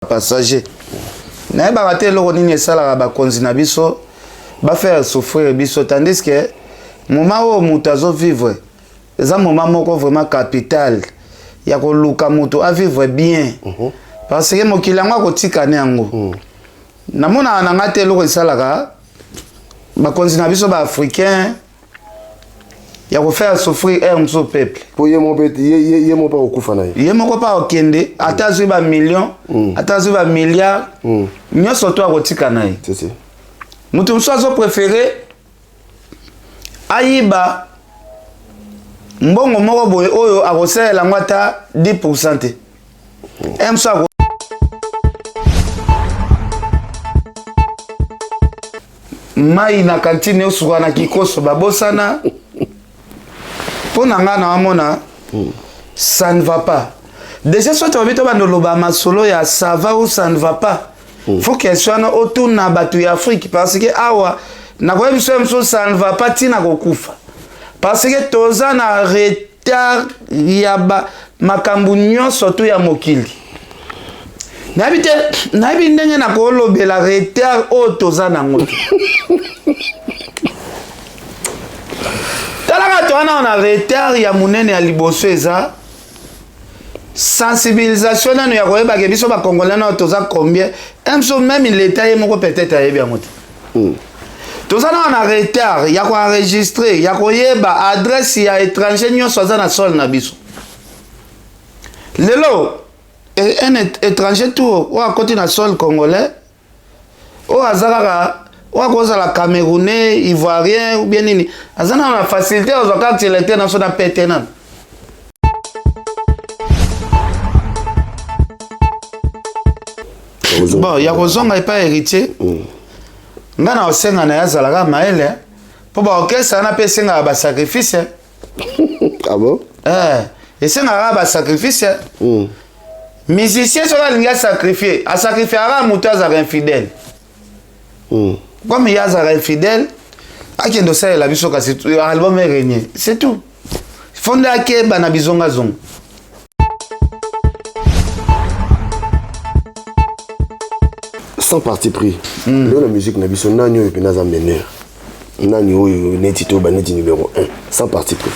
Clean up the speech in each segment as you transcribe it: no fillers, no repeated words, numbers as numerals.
passager. Na ba raté le nini sala ba konzi na biso ba faire souffrir biso tandis que moment où mutazo vivre eza moment moko vraiment capital ya ko luka muto a vivre bien parce que mokilanga ko tikane yango na mona na ngate le sala ba konzi na biso ba africain ya ko faire souffrir un seul peuple pour yemo pas okufa na yemo pas okende atazwi ba millions atazwi ba milliards nyoso to akotika na c'est mutu msozo préféré ayiba mbongo moko boye oyo akosela ngata 10% te emso mai na kantine osuka na kikoso babosana pona ngana wamona ça ne va pas déjà soit tu habito bandoloba masolo ya ça va ou ça ne va pas faut qu'elle soit autour na batu ya Afrique parce que awa na kwa biso ça ne va pas tina kokufa parce que toza na retard ya makambu nyonso to ya mokili na bi ndenge na kolobela retard o toza na ngoto talaka toana na retard ya munene ya liboso eza sensibilisation nanu ya koyeba ke biso ba congolais na toza combien même l'état est moko peut-être ayebi yango te toza na retard ya ko enregistrer ya koyeba adresse ya étranger nyonso aza na sol na biso lelo un étranger tout ou à côté na sol congolais ou azaka ou à cause la camerounais ivoirien ou bien nini azana na facilité aux occasions de l'été na so na péténan. Bon, il y a raison, il pas héritier. Nga na osenga na yazalaka maele po ba okesa na pesenga ba sacrifice. Ah bon? Et senga ba sacrifice. Musicien sera linga sacrifier, a sacrifiera mutaza infidèle. Comme il y a infidèle, a qui ndo ça la biso kasi album est régné, c'est tout. Fonda ke bana bizonga zong. Sans parti pris. La musique na biso nanyo et pinaza meneur. Nanyo netito baneti numéro 1 sans parti pris.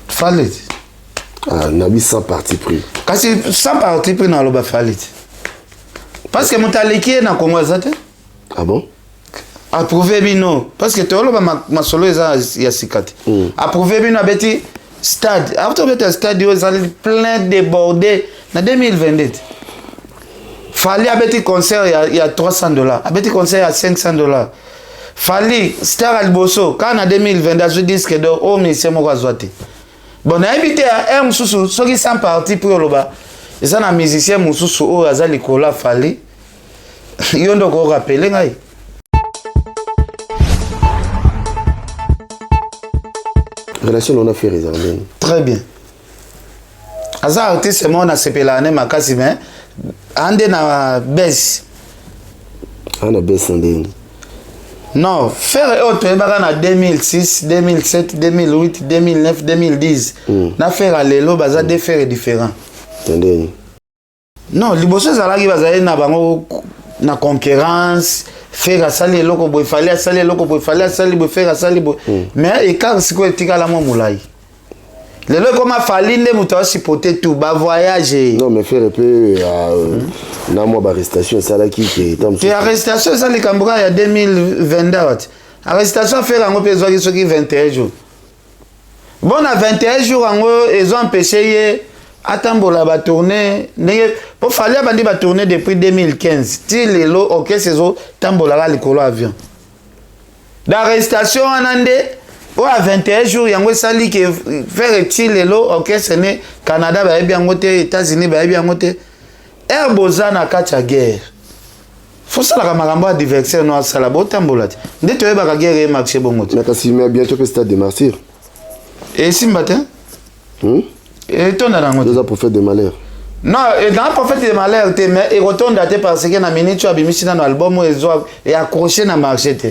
Fallait. Ah, nabi sans parti pris. Kasi sans parti pris na loba fallait. Parce que mutaleki na Congo zate. Ah bon? Approuvé bino parce que tolo ma solo eza ya sikati. Approuvé bino abeti stade. After beti stade yo ezali plein débordé na 2022. Fallait abeti concert il y a $300. Abeti concert à $500. Fallait star alboso quand en 2022 je dis que oh mais c'est moi zoate. Bon na habité à mususu soki sans parti pour loba. Et ça na musicien mususu o azali kola fallait. Yondo ko rappeler ngai. Relation on a fait réserver. Très bien. Aza artiste mon a sepela ne makasi mais ande na baisse. On a baisse ande. Non, faire autre en 2006, 2007, 2008, 2009, 2010. Na faire à l'élo baza de faire différent. Attendez. Non, liboso zalaki bazali na bango na concurrence, faire sali loko boy fallait sali loko boy fallait sali boy faire sali boy. Mais et quand siko etika la mo mulai. Lelo comme fallait nde muto supporter tout ba voyager. Non mais faire un peu na mo ba arrestation ça là qui est tu arrestation ça les Cambodgiens il y a 2022 arrestation faire en peso qui soki 21 jours. Bon à 21 jours en ils ont empêché atambola ba tourner pour fallait bandi ba tourner depuis 2015 ti lelo OK saison tambola la likolo avion d'arrestation anande ou à 21 jours yango sali que faire ti lelo OK ce n'est Canada ba bien ngote États-Unis ba bien ngote air bozana kacha guerre faut ça la makambo a diverser no sala bo tambola ti ndito ba ka guerre marché bongo ti mais kasi mais bientôt que stade de martyr et si matin et ton dans deux prophètes de malheur. Non, dans prophète de malheur mais il retourne daté parce que na minute tu as bimisi dans album et accroché na marché te.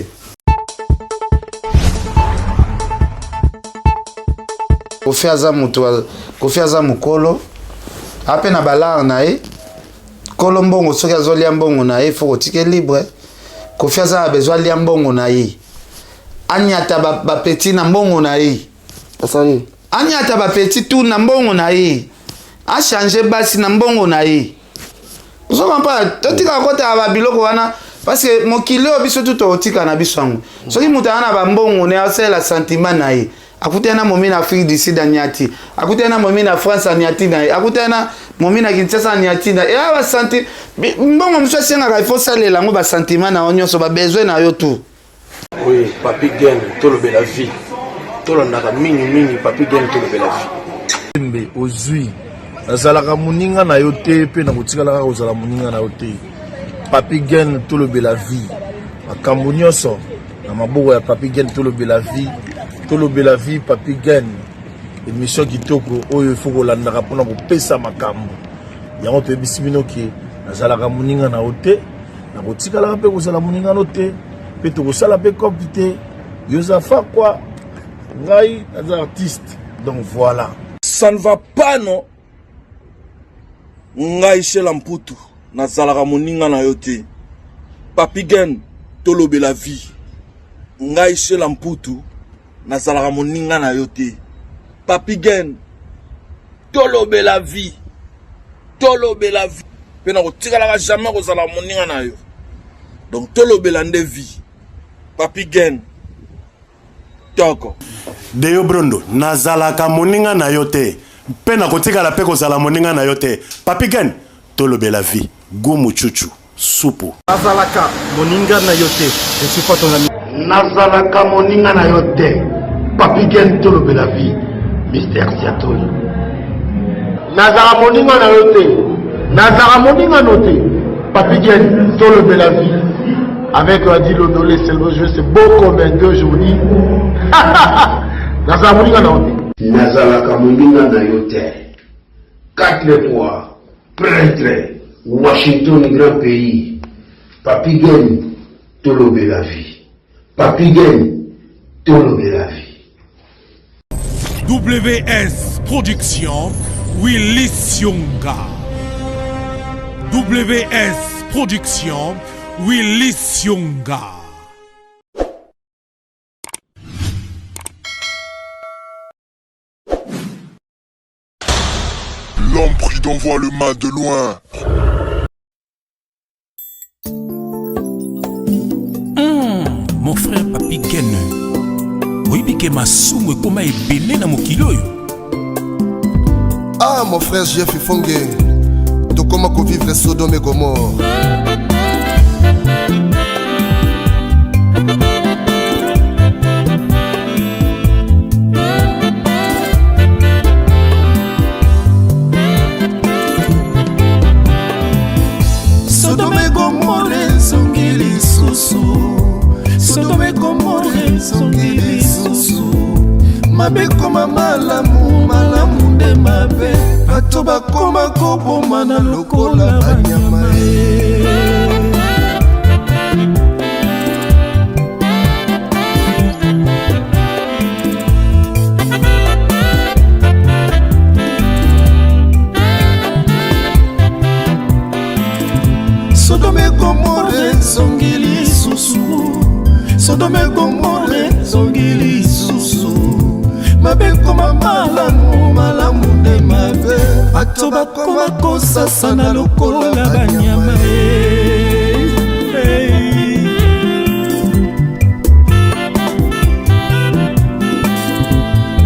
Kofi Aza mukolo Ape na balar na ye. Kolombongo soki azolia mbongo na ye faut kotike libre. Kofi aza besoin lia mbongo na ye. Anyata ba petit na mbongo na ye. Asani. Anyata ba petit tout na mbongo na ye. A changer basi na mbongo na ye. Vous comprenez pas? Totika kota ba biloko wana parce que mokili obiso tout otika na bisango. Soki mutana ba mbongo ne asela sentiment na ye. Akutana momi na Afrique du Sud anyati. Akutana momi na France anyati na ye. Akutana momi na Kinshasa anyati na. Et ba senti mbongo mso senga ka il faut saler ngo ba sentiment na onyo so ba besoin na yo tout. Oui, Papi Gen, tout le bel la vie. Tout le naka mini Papi Gen, tout le bel la vie. Mbe ozui. Azalaka muninga na yote pe na kotikala ka ozala muninga na yote. Papi Gen, tout le bel la vie. Makambo nyonso na maboko ya Papi Gen, tout le bel la vie. Tout le bel la vie Papi Gen. Émission kitoko oyo faut kolandaka pona ko pesa makambo. Yango pe bisimino ki azalaka muninga na yote. Na kotikala pe kozala muninga na yote. Peto kosala pe compité yozafa quoi ngai as artiste donc voilà Ça ne va pas non. Ngai shela mputu nazalaka moninga na yote. Papi Gen tolobe la vie. Ngai shela mputu nazalaka moninga na yote. Papi Gen tolobe la vie. Tolobe la vie. Pe na kotikala jamais kozala moninga na yo. Donc tolobe la nde vie. Papi Gen Toko Deyo Brondo nazalaka moninga na yote pena kotika la pe kozala moninga na yote Papi Gen tolobe la vie gumu chuchu supu nazalaka moninga na yote je suis pas ton ami nazalaka moninga na yote Papi Gen tolobe la vie Mister Siatoli nazalaka moninga na yote nazalaka moninga note Papi Gen tolobe la vie. Avec Adi Londolé, c'est le jeu, c'est beau comme un deux journées. Nazala Moninga na yote. Nazala Moninga na yote. 4 fois, prêtre, Washington, grand pays. Papi Gen, tolobe la vie. Papi Gen, tolobe la vie. WS Production, Willy Sionga. WS Production, Willy Sionga. L'homme pris d'envoie le mal de loin. Mon frère Papi Gen. Oibike masumu ekoma ebele na mokili oyo. Ah mon frère Jeff Fongue. Tokoma ko vivre Sodome et Gomorre. Sodome Gomorre songili susu. Sodome Gomorre songili susu. Mabe koma malamu malamu nde mabe. Bato bakoma koboma na lokola banyama. Sodome Gomorre songili susu. Sodome Gomorre songili susu. Mabe koma malamu malamu nde mabe. Bato bakoma kosasa na lokola banyama.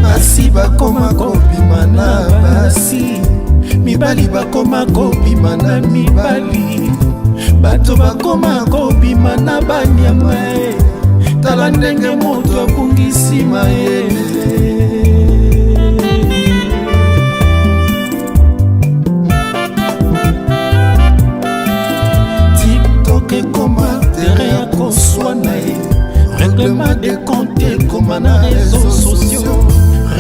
Basi bakoma kobima na basi. Mibali bakoma kobima na mibali. Bato bakoma kobima na banyama. Tala ndenge moto abungisi mayele. TikTok ekoma tere ya koswana ye. Règlement des comptes comme na réseaux sociaux.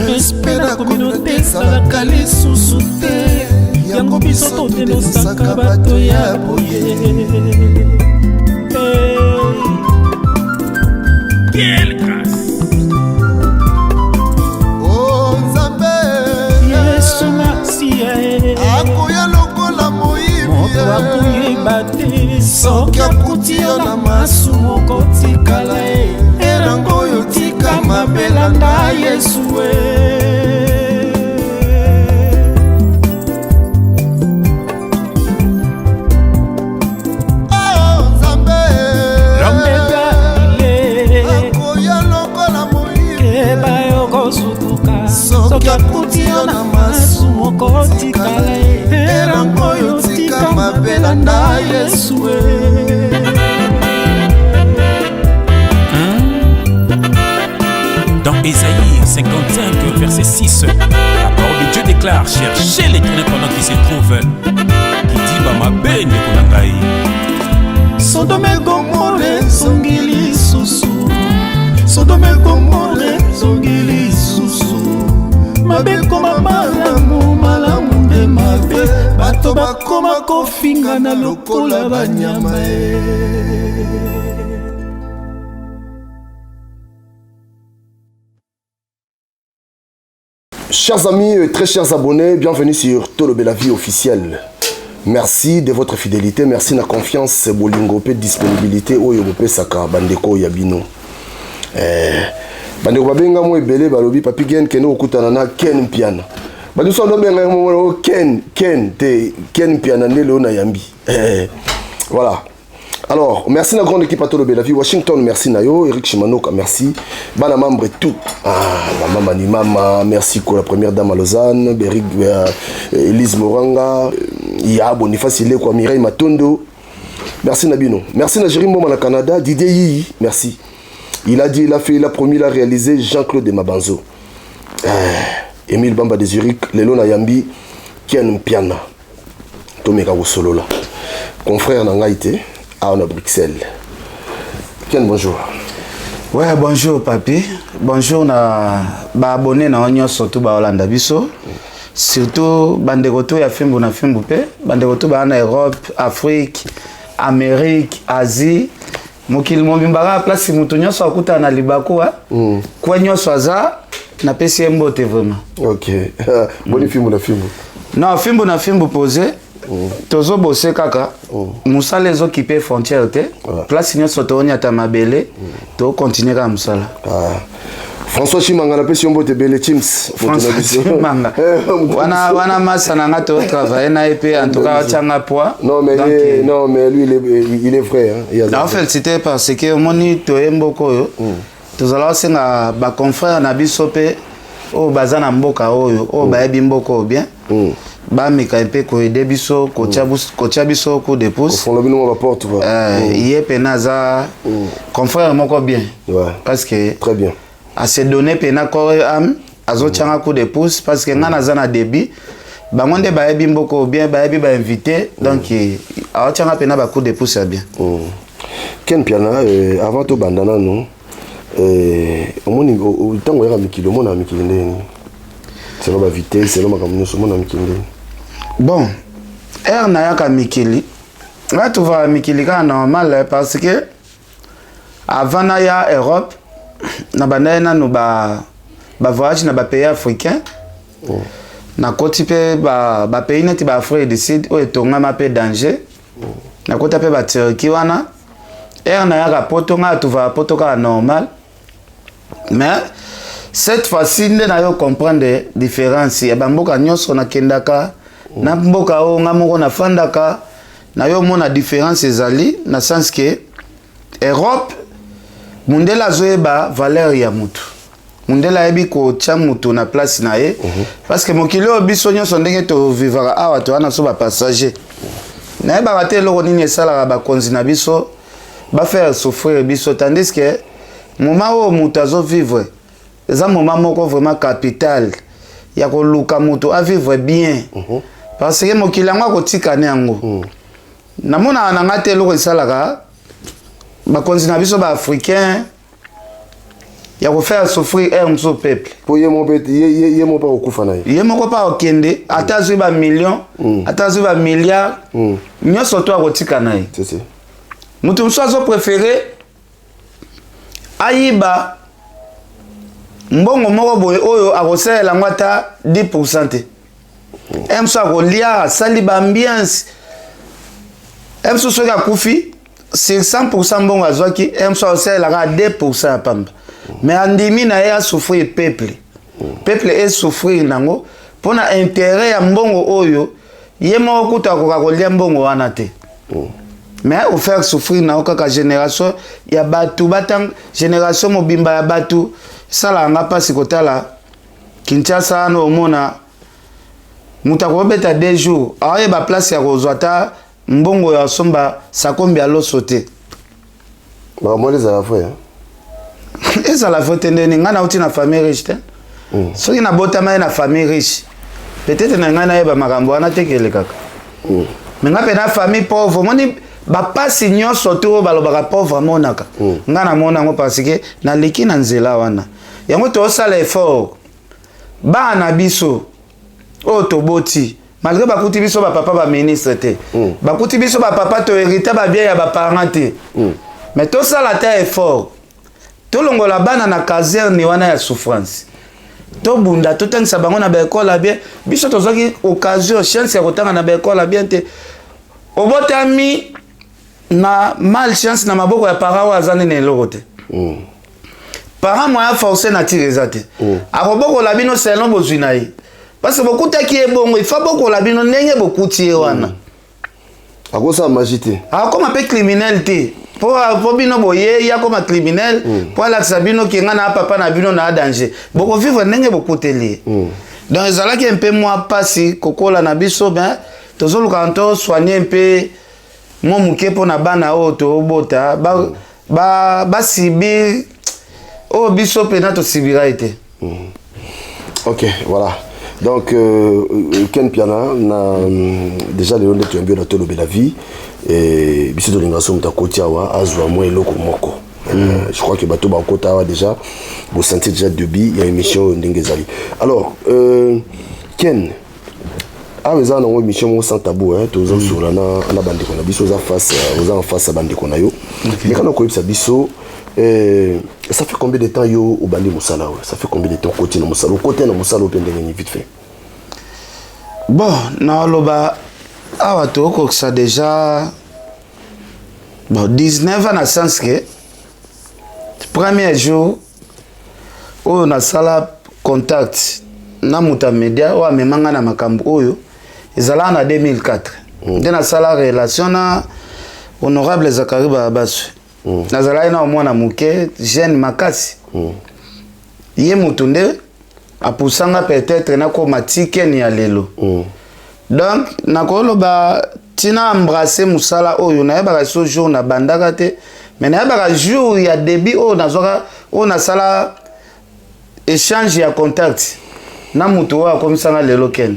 Respect la communauté salaka lisusu te. Yango biso totenosaka bato ya boye. Quelle grâce! Oh Nzambe Yesu merci. kuyeba te soki akuti yo na masumu okotikala erango oyo tika mabelanda Yesu soki akuti yo na masumu okotikala erango oyo tika mabelanda Yesu Dans Ésaïe 55, verset 6, la parole de Dieu déclare: cherchez l'Éternel pendant qu'il se trouve, qui dit Bamabe Nekonangai. Sodome Gomorrhe zongili susu, Sodome Gomorrhe zongili susu, mabe koma malamu, malamu nde mabe, bato bakoma kofinga na lokola banyama Chers amis, très chers abonnés, bienvenue sur Tolobe la vie officielle. Merci de votre fidélité, merci de la confiance, bolingo pe disponibilité oyo bope saka bandeko yabino. Bandeko babenga mo ebele balobi Papi Gen keno okutana na Ken Piana. Badu so ndo benga mo Ken Piana ndelo na yambi. Voilà. Alors, merci à la grande équipe à Tolobe la vie. Washington, merci Nayo. Eric Shimanoka, merci. Bana membre et tout. Maman Mama, merci pour la première dame à Lausanne. Beric, Elise Moranga. Iya Boniface Ile quoi, Mireille Matondo. Merci Nabino. Merci Najiri Moma na Canada. Didier Yi, merci. Il a dit, il a fait, il a promis, il a réalisé. Jean-Claude Mabanzo. Émile Bamba de Zurich. Lelo Nayambi. Ken Piana. Tomeka Wosolo là. Confrère Nangaïté. À Bruxelles. Ken, bonjour. Ouais, bonjour papi. Bonjour na ba abonné na onyo surtout ba Hollande biso. Surtout bandekoto ya fimbo na fimbo pe, bandekoto ba na Europe, Afrique, Amérique, Asie. Mokili mobimbara place mutu nyoso akuta na libako kwa nyoso aza na pesi mbote vraiment. OK. Boni fimbo na fimbo. Non, fimbo na fimbo posé. Tozo bosse kaka musala ezo kipe frontière te place nyoso to nya ta mabele to continuer ka musala. François Chimanga la pesi mbote bele Chims François Chimanga wana masana nga to travailler na EP en tout cas changa poids. Non mais lui il est vrai hein. En fait c'était parce que moni to emboko yo tozala senga ba confrère na biso pe o bazana mboka oyo o ba ebi mboko bien. Ba mika pe ko aider biso ko tia biso ko de pouce fond lobino ba porte va yé penaza confrère moko bien parce que très bien à se donner pena ko am azo tianga ko de pouce parce que ngana zana débit ba ngonde ba ebi mboko bien ba ebi ba invité donc a tianga pena ba ko de pouce bien. Ken Piana avant to bandana non omoni o tango ya mikilo mona mikilo ndeni selon la vitesse selon ma caméra sur mon mikili. Bon, na yaka mikili. Là tu vas mikili ka normal parce que avant na ya Europe na banana no ba voyage na ba pays africain. Na koti pe ba pays neti ba Afrique du Sud o etonga ma pe danger. Na kota pe ba Turquie wana. Na yaka poto nga tu vas poto ka normal. Mais cette fois-ci, nous devons comprendre les différences. Il y a des gens qui kendaka, na mboka o ngamoko na fandaka, na yo mona différence ezali na sens que Europe mundela zoeba valeur ya mutu. Mundela ebi ko tia mutu na place na ye parce que mokili o biso nyonso ndenge to vivara awa to ana so ba passager. Na ba te loko nini esala ba konzi na biso ba faire souffrir biso tandis que moment o mutu azo vivre c'est un moment vraiment capital. Il y a que mutu à vivre bien. Parce que mon kilanga ko tika ne yango. Na mona na ngate loko salaka ba continue biso ba africain. Il y a que faire souffrir un seul peuple. Pour yemo pete yemo pa okufa na ye. Yemo pa okende atazu ba million, atazu ba milliard. Nyoso to ko tika na ye. C'est. Mutu mso préféré ayiba mbongo moko boye oyo akosela ngwata 10%. Emso akolia sali ba ambiance M soki akufi sur 100% mbongo azwaki M so osalelaka 2% ya pamba mais andimi na ye asouffrir peuple esouffrir nango mpona intérêt ya mbongo oyo ye moko kuta akoka kolia mbongo wana te mais ofaire souffrir nango kaka génération ya bato batang génération mobimba ya bato esalaka nga mpasi kotala Kinshasa wana omona moto akobeta 2 jours aoyeba place ya kozwa ata mbongo ya somba sakombi ya loso te makambo ezala fo ezala fo te ndeni ngai nauti na famille riche te soki nabotama ye na famille riche peut-être na ngai nayeba makambo wana te kelekaka me ngai mpe na famille pauvre omoni bapasi nyonso te oyo balobaka pauvre amonaka ngai namona yango parce que naleki na nzela wana yango toosala effort bana biso oyo toboti malgré bakuti biso bapapa baministre te bakuti biso bapapa tohérita babien ya baparent te mais tosala ta effort tolongola bana na caserne wana ya souffrance tobunda totangisa bango na baekole ya bien biso tozwaki occasion chance ya kotanga na baekole ya bien te obotami na malchance na maboko ya parent oyo aza nini eloko te parent moya forcé na tire eza te akobokola bino selon bozwi na ye parce que bokutaki ye bongo ifa bokola bino ndenge bokuti ye wana akosala magie te ok voilà donc Ken Piana na déjà le ndeto yambio na tolo bela vie et biso to linga so mutakoti awa azwa mo eloko moko je crois que bato ba kota awa déjà vous sentez déjà début il y a émission ndengezali alors Ken aweza na émission mo sans tabou tozo sura na bandeko na biso za face aux en face bandeko na yo mais quand on connaît biso ça fait combien de temps yo au bandi musala ça fait combien de temps côté na musala côté na musala au pendenge vite fait bon na loba awa to ko ça déjà bon 19 ans na sens que premier jour on a sala contact na muta media o amemanga na makambo oyo ezala na 2004 de na sala relation na honorable Zakari Babasu nazala na mwana muke jeune makasi ye mutunde apusanga peut-être na ko matike ni ya lelo donc nakoloba tina embrasser musala oyo na yeba so jour na bandaka te mais na yeba jour ya début oyo nazoka oyo na sala échange ya contact na mutu oyo akomisanga lelo ken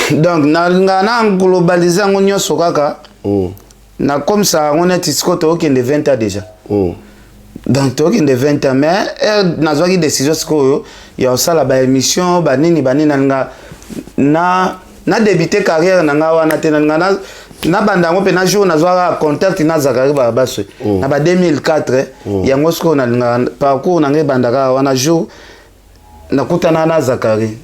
donc na globaliser ngo nyonso kaka na comme ça on est tisco to okende 20 ans déjà donc to okende 20 ans mais nazwaki décision sikoyo ya osala ba émission ba nini na débuter carrière nanga wana te na bandango pe na jour nazwaka contact na Zakari Babasu na ba 2004 yango siko na parcours nanga bandaka wana jour nakutana na Zakari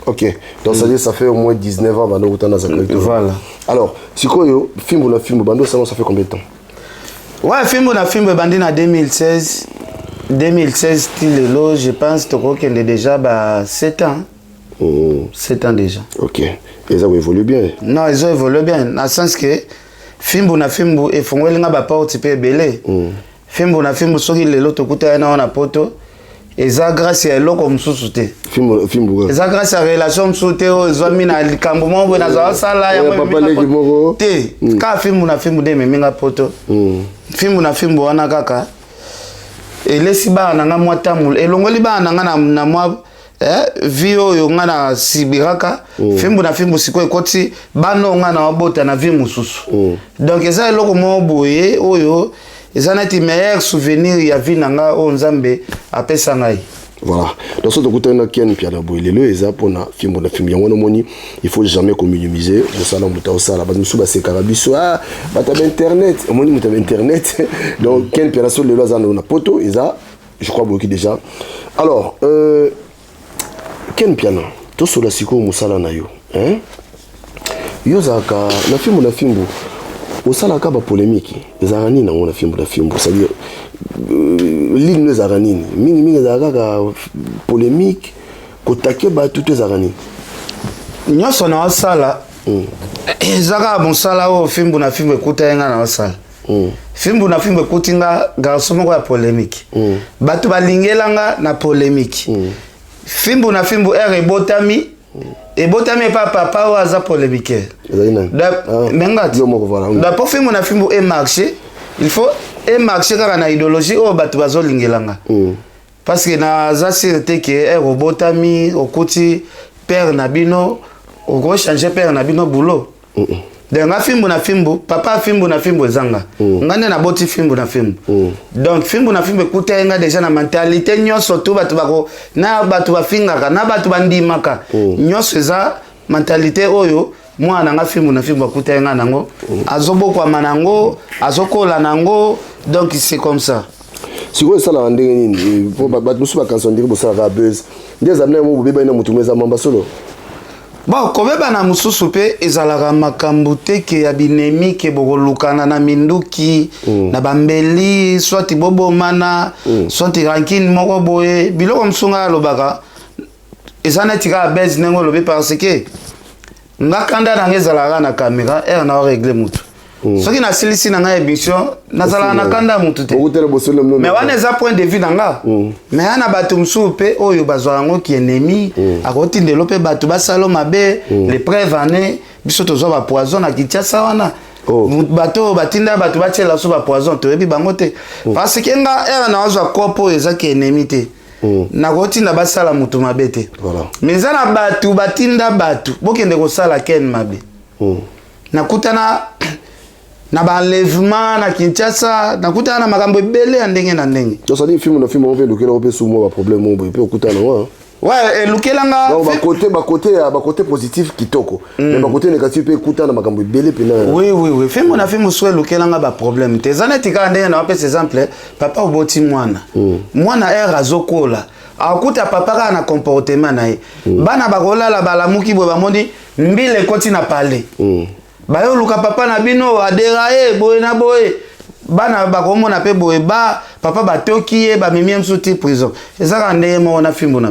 ok, donc ça dit ça fait au moins 19 ans bando kutana Zakari. Voilà. Alors, sikoyo film na film bando ça fait combien de temps? Ouais, film na film bandi na 2016 style lo, je pense to ko kende déjà 7 ans. 7 ans déjà. OK. Et ça évolue bien. Non, ils ont évolué bien dans le sens que film na film et fongoli nga ba porte pe belé. Film na film soki lelo to kuta na ona poto. Eza grâce à l'eau comme sous-souté. Film. Eza grâce à relation sous-souté aux zomi na likambo mo na za sala ya papa leki moko. Te ka film na film de meminga poto. Film na film wana kaka. Elesi ba na nga mwa tamul elongoli ba na nga na mwa vio yo nga na sibiraka film na film siko ekoti bano nga na bota na vie mususu. Donc eza eloko mo boye oyo eza nati meilleur souvenir ya vie nanga o nzambe apesa ngai. Voilà. Donc ce que tu as Ken Piana Boilelo eza pona film na film yango moni il faut jamais minimiser le salon muta au sala bas musu ba se karabiso bata internet moni muta internet donc Ken Piana so lelo za na poto eza je crois beaucoup déjà. Alors Ken Piana to so la siko musala na yo yo zaka na film osalaka bapolémike ezalaka nini nango na fimbo na fimbo, c'est-à-dire ligne ezalaka nini mingi ezalaka kaka polémique kotake bato to ezalaka nini nyonso na osala ezalaka mosala oyo fimbo na fimbo ekuta ye nga na osala fimbo na fimbo ekuti nga garso moko ya polémique bato balingelanga na polémique fimbo na fimbo ere ebotami epa papa oyo aza polémique mengati dapo fimbo na fimbo emarché il faut emarché kaka na idéologie oyo bato bazolingelanga parce que naza sire te ke ere obotami okuti père na bino okochange père na bino boulot donc nga fimbo na fimbo papa fimbo na fimbo ezanga nga nde naboti fimbo na fimbo donc fimbo na fimbo ekuta ye nga déjà na mentalité nyonso tu bato bako na bato bafingaka na bato bandimaka nyonso eza mentalité oyo mwana nga fimbo na fimbo ekuta ye nga nango azobokwama nango azokola nango donc c'est comme ça sikoyo esalaka ndenge nini po bato mosusu bakanso ndenge bosalaka buzz nde ezali na mo bobeba ina motu mo eza mamba solo bon kobeba na mosusu mpe ezalaka makambo te ke ya binemike bokolukana na minduki na bambeli swati bobomana swati rankine moko boye biloko mosusu ngai alobaka eza neti kaka bese ndenge olobi parce ke nga kanda nanga ezalaka na caméra ere na oregle motu soki nasilisi na ngai émission nazalaka na kanda motu te mais wana eza point de vue na nga mais ya na bato mosusu mpe oyo bazwaka yango ki ennemi akotindelo mpe bato basalo mabe les preuves ane biso tozwa bapoison na Kinshasa wana bato oyo batinda bato batiela so bapoison toyebi bango te parce ke nga ere na ozwa kopo oyo eza ki ennemi te nakotinda basala motu mabe te mais eza na bato batinda bato bokende kosala ken mabe nakutana na balèvement na Kinshasa nakutana na makambo ebele ya ndenge na ndenge tosali film na film on veut lukela ope sumo ba problème on peut okutana wa ouais lukelanga ba côté positif kitoko mais ba côté négatif pe ekutana makambo ebele pena oui film na film so lukelanga ba problème te zaneti ka ndenge na wape exemple papa oboti mwana era zokola akuta papa ka na comportement na ye bana bakola la balamuki bo bamoni mbile koti na palais bayo luka papa na bino aderaye boye na boye bana bakomona pe boye ba papa batoki ye ba mimi msuti prison ezaka ndeye mo na fimbo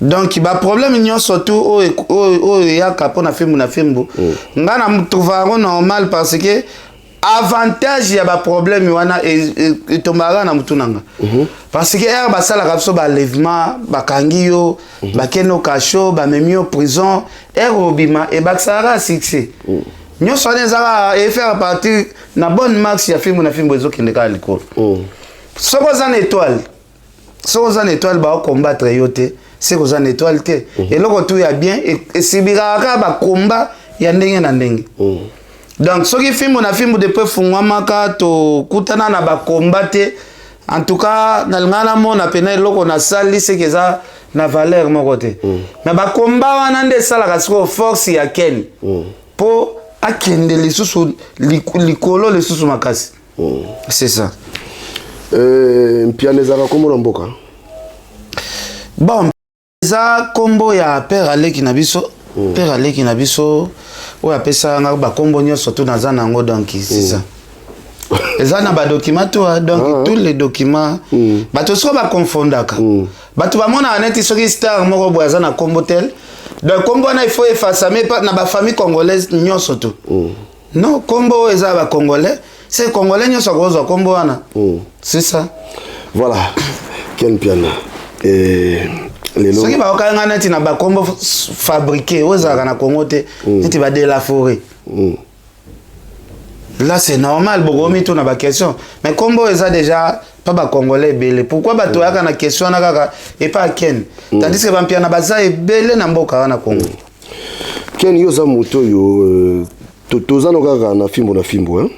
donc ba problème nyonso tu o ya kapo na fimbo nga na trouva normal parce que avantage ya ba problème wana etombaka na mutunanga parce que er basala kapso ba lèvement bakangi yo bakeno kasho ba memio prison er obima e baksara succès nyonso nezaka e faire partie na bonne marque ya film na fimbo ezokende ka likolo soko za étoile ba combattre yo te soko za étoile te eloko tu ya bien e sibira ka ba combat ya ndenge na ndenge donc soki fimbo na fimbo depuis fungwamaka to kutana na ba combattre en tout cas na ngana mona pena eloko na sali c'est que ça na valeur moko te mais ba combat wana nde sala ka siko force ya ken po akende lisusu likolo lisusu makasi c'est ça mpiane zaka kombo mboka bon za kombo ya père Aleki na biso oya pesa nga ba kombo nyonso tu naza nango donc c'est ça eza na ba document toi donc tous les documents bato so ba confondaka bato ba mona neti soki star moko boya za na kombo tel donc kombo na il faut effacer mais pas na ba famille congolaise nyonso tu non kombo eza ba congolais c'est congolais nyonso ko kombo wana c'est ça voilà Ken Piana soki bakokanga neti na bakombo fabriqué ozalaka na Congo te neti ba de la forêt là c'est normal bokomi tout na ba question mais kombo eza déjà pas ba congolais belé pourquoi bato yaka na question na kaka et pas Ken tandis que bampiana baza ebele na mboka wana Congo Ken yo za moto yo tozano kaka na fimbo hein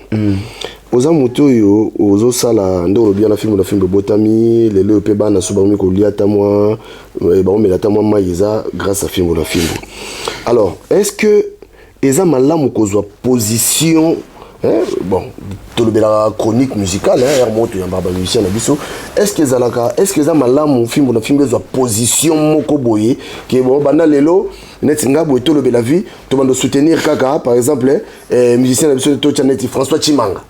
oza moto yo ozo sala ndo bien na fimbo botami lelo pe bana so bakomi ko liata moi ba omela moi maïza grâce à fimbo. Alors est-ce que eza malamu kozwa position bon tolobela chronique musicale hein remonte ya baba musicien na biso est-ce que za malamu film na film za position moko boye que bon banda lelo net nga boye tolobela vie to bando soutenir kaka par exemple musicien na biso to chaneti François Chimanga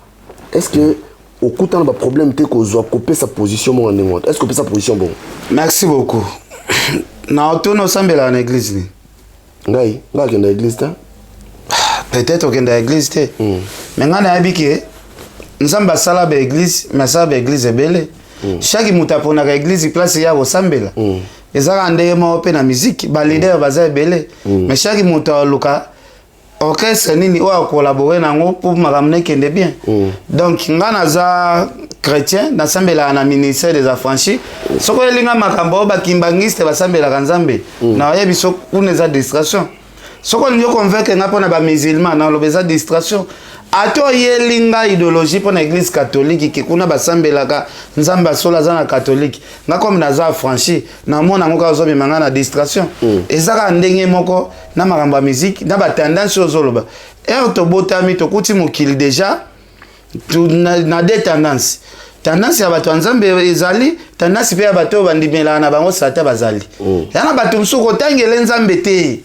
est-ce que au coup tant ba problème te ko zo couper sa position mo ndingo est-ce que sa position bon merci beaucoup na otono sambela na église ni ngai ke na église ta peut-être que na église te mais ngana yabike nzamba sala ba église mais sala ba église ebele chaque muta pona ka église place ya osambela ezaka ndeye mo pe na musique ba leader baza ebele mais chaque muta luka orchestre nini o collaborer nango pour makamne kende bien donc ngana za chrétien na sambela na ministère des affranchis soko elinga makambo ba kimbangiste basambela kanzambe na yebi so kuneza distraction soko nyo convaincre nga pona ba musulman na lobeza distraction ato yelinga idéologie pona église catholique ki kuna basambelaka nzamba sola za na catholique nga comme na za affranchi na mona ngo ka zo bimanga na distraction ezaka ndenge moko na makambo ya musique na ba tendance ozoloba to botami to kuti mokili déjà na des tendances tendance ya bato nzambe ezali tendance pe ya bato bandimela na bango sata bazali yana bato msuko tangele nzambe te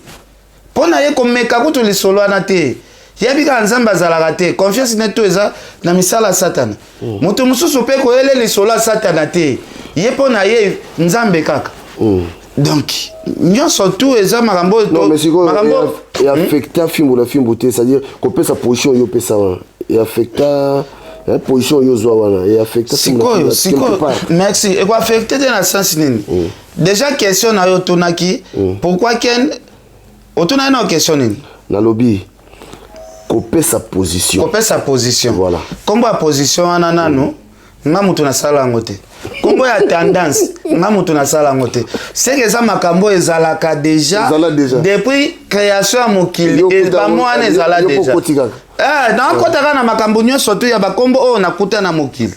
pona ye komeka kutu lisolo na te yabika nzambe azalaka te confiance neto eza na misala satana moto mususu pe ko ele lisolo satana te ye pona ye nzambe kaka donc nyonso tout eza makambo to makambo ya affecta film la film beauté c'est-à-dire qu'on peut sa position yo peut ça et affecta position yo zo wana et affecta sikoyo merci et quoi affecter dans le sens nini déjà question na yo tonaki pourquoi ken otuna na question nini na lobby couper sa position voilà comme la position wana nanu nga mutu na sala ngote kombo ya tendance nga mutu na sala ngote c'est que ça makambo ezalaka déjà depuis création ya mokili et ba mwana ezala déjà na kotaka na makambo nyonso to ya bakombo o nakuta na mokili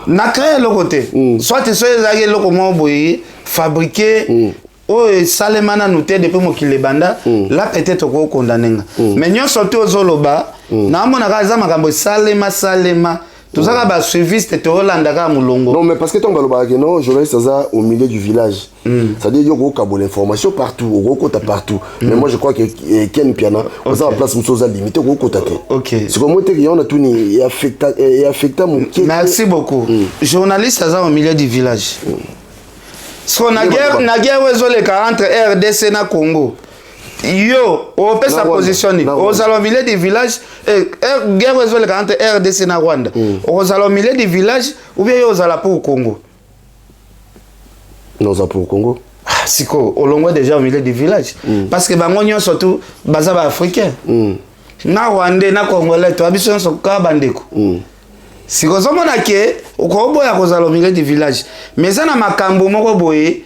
na créer le côté soit so ezaki loko mo boye fabriquer o salemana nuté depuis mokili banda là peut-être ko condamner mais nyonso to zoloba na mona ka za makambo salema tozaka ba suiviste to Hollanda ka mulongo non mais parce que ton baloba que non je reste ça au milieu du village c'est-à-dire yo ko l'information partout au kota partout mais moi je crois que Ken Piana on a la place musoza limité ko kota te OK c'est comme moi te on a tout ni et affecta mon merci beaucoup journaliste ça au milieu du village so na guerre wezoleka entre RDC na Congo yo on peut sa positionner aux au milieu du village guerre wezoleka entre RDC na Rwanda aux au milieu du village ou bien aux ala pour Congo non ça pour Congo siko olongo déjà au milieu du village parce que bango nyo surtout baza ba africain na Rwanda na Congolais to abiso so ka bandeko siko zomona ke ukoboya kozala au milieu du village mais ça na makambo moko boye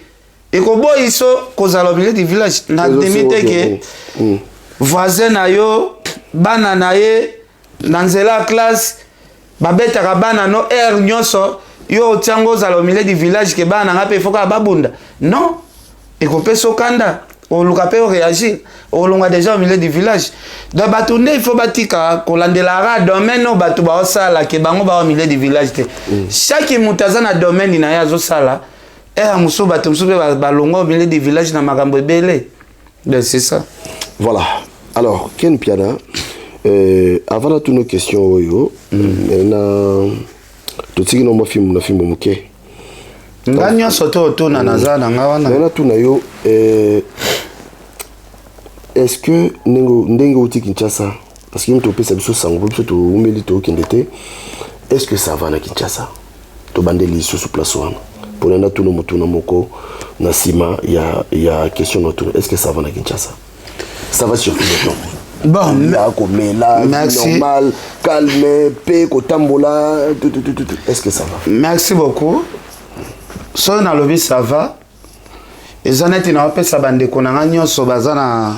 et ko boy iso kozala au milieu du village na demite ke voisin na yo bana na ye na nzela classe babetaka bana no air nyonso yo tiango zala au milieu du village ke bana ngape foka babunda non et ko peso kanda o luka pe réagir o longa déjà au milieu du village donc batunde il faut batika kolandela ra domaine no batu ba osala ke bango ba au milieu du village te chaque mutazana domaine na yazo sala muso batu muso ba longa au milieu du village na makambo ebele donc c'est ça voilà alors Ken Piana avant de toutes nos questions yo na totiki no mo film na film moké nganya soto tona nazana ngawana na tuna yo est-ce que ndenge uti Kinshasa parce que mto pesa biso sango biso to umeli to kendete est-ce que ça va na Kinshasa to bandeli sous place wana pour na tuna mutuna moko na sima ya question notre est-ce que ça va na Kinshasa ça va sur le temps bon merci normal calme paix kotambola est-ce que ça va merci beaucoup so na lobby ça va ezaneti na opesa bandeko na nyonso bazana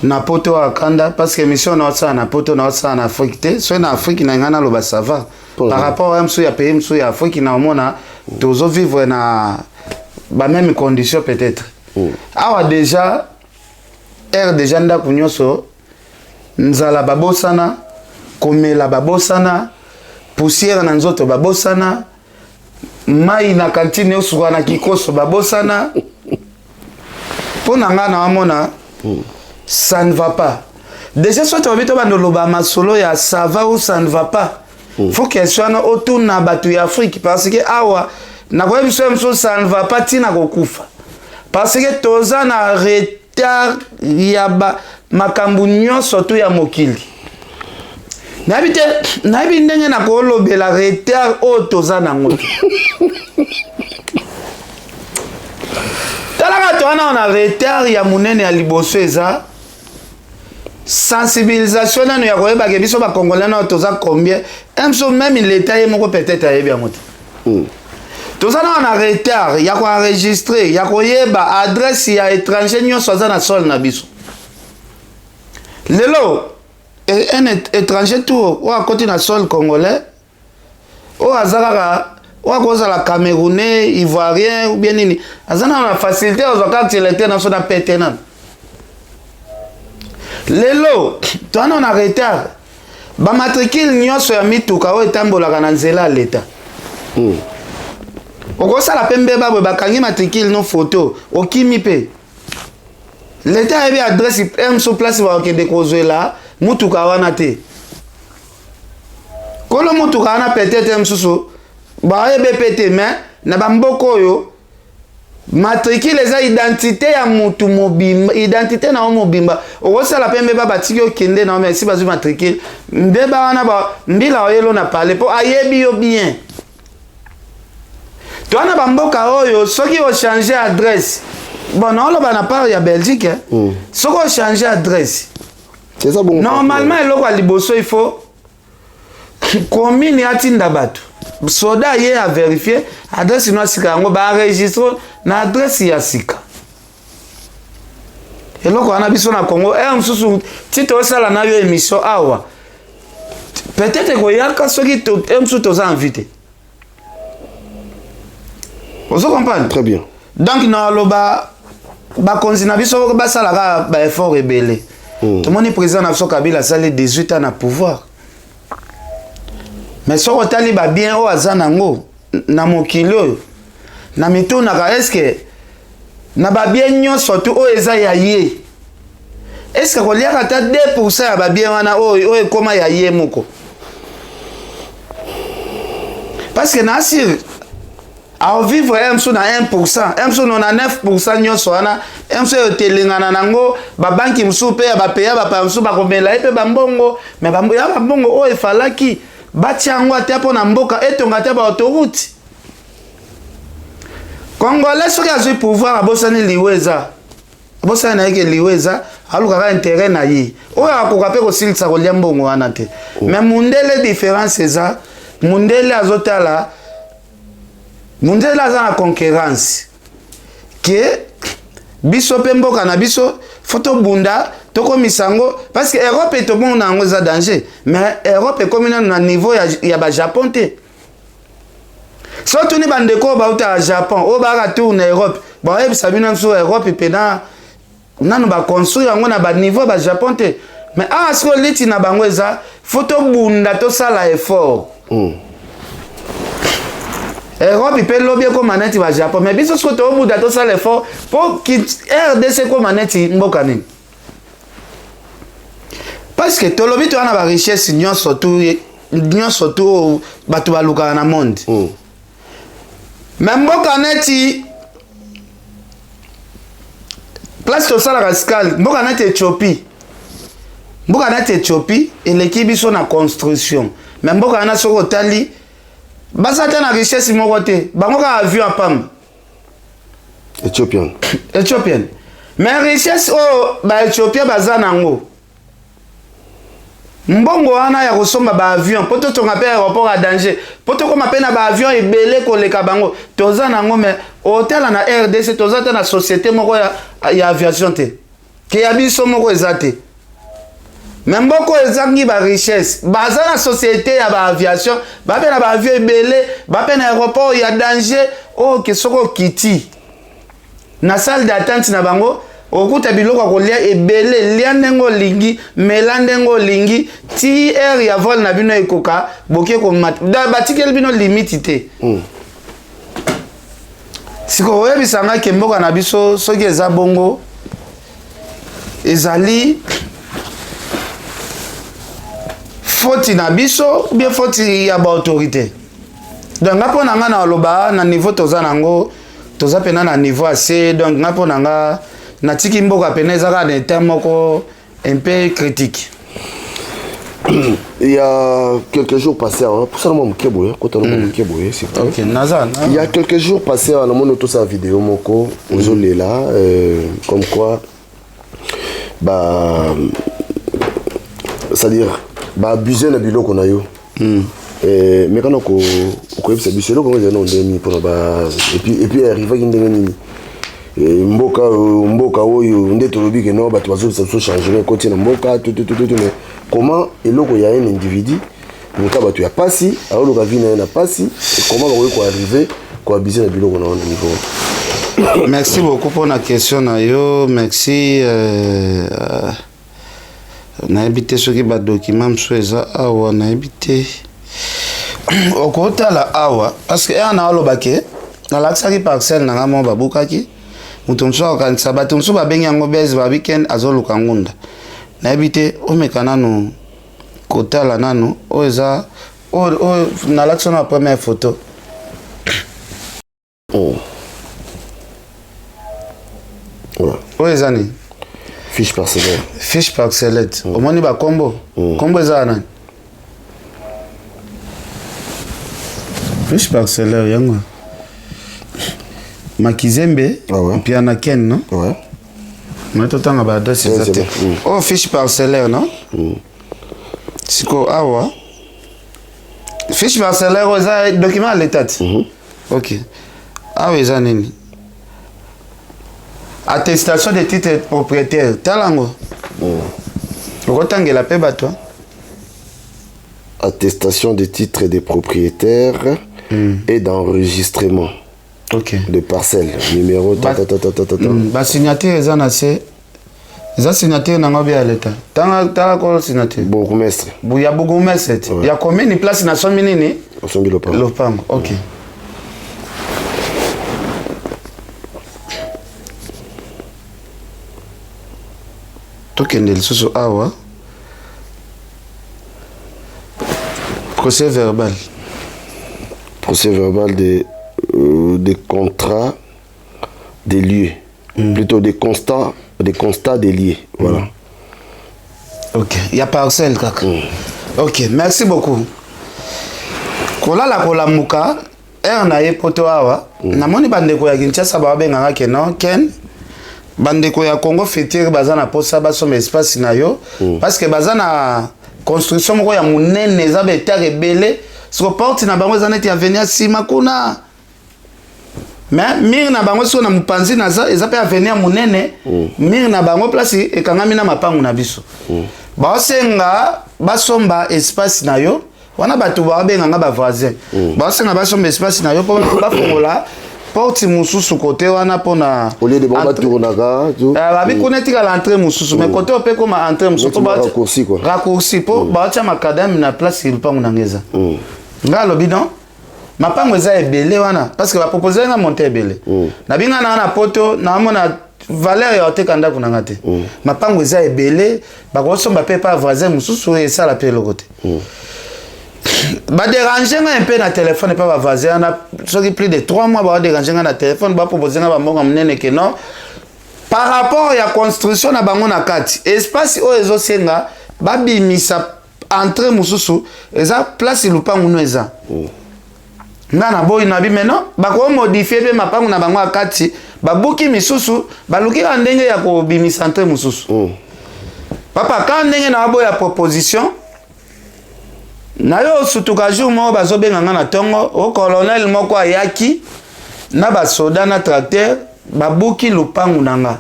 na poto akanda parce que mission na ça na poto na ça na Afrique te so na Afrique na ngana loba ça va par rapport à mso ya pays mso ya Afrique na mona tozo vivre na ba même condition peut-être awa déjà air déjà nda kunyoso nzala babosana komela babosana poussière na nzoto babosana mai na kantine osuka na kikoso babosana pona nga na amona ça ne va pas déjà soit obito bandoloba masolo ya ça va ou ça ne va pas faut qu'elle soit autour na batu ya Afrique parce que awa na kwa biso ça ne va pas tina kokufa parce que toza na retard ya makambu nyonso tu ya mokili nabi ndenge na kolobela retard o toza nango talaka toana na retard ya munene ya liboso eza sensibilisation nano ya koyeba ke biso bakongolais na toza combien même l'état ye moko peut-être ayebi yango te toza na retard ya koenregistre ya koyeba adresse ya étranger nyonso aza na sol na biso lelo un étranger tout ou à côté na sol congolais ou azaka ou à cause la camerounais ivoirien ou bien nini azana na facilité aux occasions il était dans son appartenant lelo toi on a retard ba matricule nyonso ya mituka o etambolaka na nzela l'état okosala pembe babwe bakangi matricule no photo okimi pe l'état yebi adresse sur place ba okende kozwela mutuka wana te kolo mutuka wana peut-être msusu ba yebe pete mais na bamboko oyo matricule eza identité ya mutu mobimba identité na mobimba okosala pembe ba batiki okende na merci bazu matricule mbeba wana ba mbila oyelo na parler po ayebi yo bien toana bamboka oyo soki o changer adresse bon non là na part ya Belgique soki o changer adresse c'est ça bon normalement eloko ya liboso il faut commune atinda bato soda ye a vérifier adresse no sika yango ba enregistre na adresse ya sika eloko wana biso na Congo msusu tito osala na yo émission awa peut-être ko yaka soki to msusu toza invité. Vous comprenez? Très bien. Donc, nous avons un effort rebelle. Tout le monde est président de Kabila, ça les 18 ans na pouvoir. Mais si on a bien au Azanango, na mokilo, na mito na est-ce na bien nyo surtout au Ezayaye. Est-ce qu'on y a 2% ya bien wana o comment yaye moko? Parce que na sir à vivre sur na 1%, sur na 9% nyonso wana, sur telingana nango, ba banki msu pe ba peya ba msu ba komela pe bambongo, mais bambo ya bambongo o efalaki batiango ate po na mboka etonga te ba autoroute. Congolais soki azui pouvoir abosani liweza. Abosani na yeke liweza, aluka ka intérêt na yi. Oyo akoka pe kosilisa kolia mbongo wana te. Mais mundele différence eza, mundele azotala mundela za na concurrence que biso pe mboka na biso photo bunda toko misango parce que Europe est bon na ngo za danger mais Europe est comme na niveau ya ba Japon te surtout ni bandeko ba uta Japon o ba retour na Europe ba e sabina so Europe pe na nanu ba construire ngo na ba niveau ba Japon te mais asko liti na bango za photo bunda to sala effort Europe il peut lobby comme manette va Japon mais biso ce que to buda to ça l'effort pour que RDC comme manette mboka nini parce que to lobby to na ba richesse nyon surtout batu baluka na monde mais mboka neti place to ça la rascal mboka neti Éthiopie et l'équipe biso na construction mais mboka na soko tali basata na richesse moko te bango ka avion apam Éthiopienne mais richesse o ba Éthiopien baza nango mbongo wana ya kosomba ba avion poto tonga pe aéroport à danger poto koma pe na ba avion ebele koleka bango toza nango mais hôtel na RDC toza ta na société moko ya aviation te ke ya biso moko ezate même beaucoup ezangi ba richesse baza na société ya ba aviation ba pe na ba avion ebele ba pe na aéroport ya danger o ke soko kiti na salle d'attente na bango okuta biloko kolia ebele lia ndengo lingi mela ndengo lingi ti air ya vol na bino ekoka boke ko mat batikeli bino limite te siko oyebisanga ke mboka na biso soki eza bongo ezali foti na biso bien foti ya ba autorité donc ngapo nanga na loba na niveau toza nango toza pena na niveau assez donc ngapo nanga na tiki mboka pena ezaka na état moko un peu critique. Il y a quelques jours passés, pour ça, il y a quelques jours passés, on a montré toute sa vidéo, moko, là, comme quoi, bah, c'est-à-dire, bah, abuser le bilot qu'on a eu. Mais quand on a abuser le bilot qu'on a eu, et puis arriver à une mboka oyo ndeto lobi ke no bato bazo changer côté na mboka tout mais comment eloko ya un individu mboka bato ya pasi alors le ravine na pasi comment ba ko arriver ko abuser na biloko na niveau. Merci beaucoup pour la question na yo merci na habité ce qui ba document msweza awa na habité okota la awa parce que ana olobake na laksaki parcelle na ngamo babukaki mutumso akanisa batumso babengi yango base ba weekend azoluka ngunda na habité omeka nanu kotala nanu oza na l'action la première photo oza ni fiche parcellaire omoni ba combo combo eza nani fiche parcellaire yango Makizembe puis en a Ken non ouais mais tout temps ba adresse exacte oh fiche parcellaire non siko awa fiche parcellaire oza document à l'état OK awa eza nini attestation de titre propriétaire talango okotangela pe bato attestation de titre de propriétaire et d'enregistrement. OK. De parcelle, numéro ba signature eza na se. Eza signature na ngobe ya leta. Tanga ko signature. Bourgmestre. Ya bourgmestre. Ya combien de place na sombi nini? Sombi Lopango. Lopango. OK. Tokende lisusu awa. Procès verbal. Procès verbal des contrats des lieux, plutôt des constats des lieux. Voilà. OK. Il y a parcelle, kaka. OK, merci beaucoup. Kola muka, na ye poto awa, namoni bandeko ya Kinshasa ba benganga ke non Ken. Bandeko ya Congo fétier bazana posa baso espace na yo parce que bazana construction moko ya munene za beta rebelle so porte na bango zaneti ya venir sima kuna mais mir na bango so na mupanzi na za eza pe avenir munene mir na bango place ekangami na mapangu na biso ba senga basomba espace na yo wana batu ba benganga ba voisin ba senga basomba espace na yo po ba fongola porte mususu côté wana pona au lieu de bomba tournaka ba bi connaître l'entrée mususu mais côté opé comme entrée mususu ba raccourci quoi raccourci po ba tia makadam na place il pangu na ngeza ngalo bidon mapango eza ebele wana parce que ba proposer nga monter ebele na binga na poto na mona valeur ya oteka ndako na ngate mapango eza ebele ba ko somba pe pa voisin mususu et ça la pe le côté ba déranger un peu na téléphone pas ba voisin na soki plus de 3 mois ba déranger na téléphone ba proposer na ba mbonga munene ke non par rapport ya construction na bango na kati espace o ezo senga ba bimisa entrée mususu eza place lupangu no eza na boy na bi maintenant ba ko modifier be mapangu na bango akati ba buki misusu ba luki ka ndenge ya ko bimisa entrée mususu papa ka ndenge na boya proposition na yo sutuka jour mo bazobenga nga na tongo o colonel moko ayaki na ba soda na tracteur babuki lupangu nanga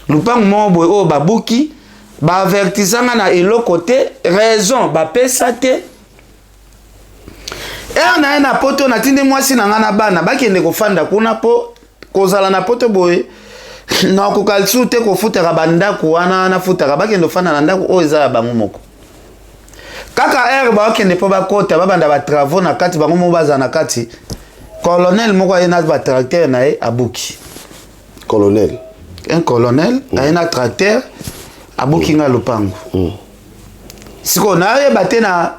lupangu mo boy o babuki ba avertissanga na eloko te raison ba pesa te na poto na tindi mwasi na nga na bana bakende kofanda kuna po kozala na poto boy na kokalisu te kofutaka bandako wana nafutaka bakende ofanda na ndako oyo eza ya bango moko kaka ere bakende mpo bakota babanda batravaux na kati bango moko baza na kati colonel moko aye na batracteur na ye abuki colonel un colonel aye na tracteur abuki nga lopango siko nayeba te na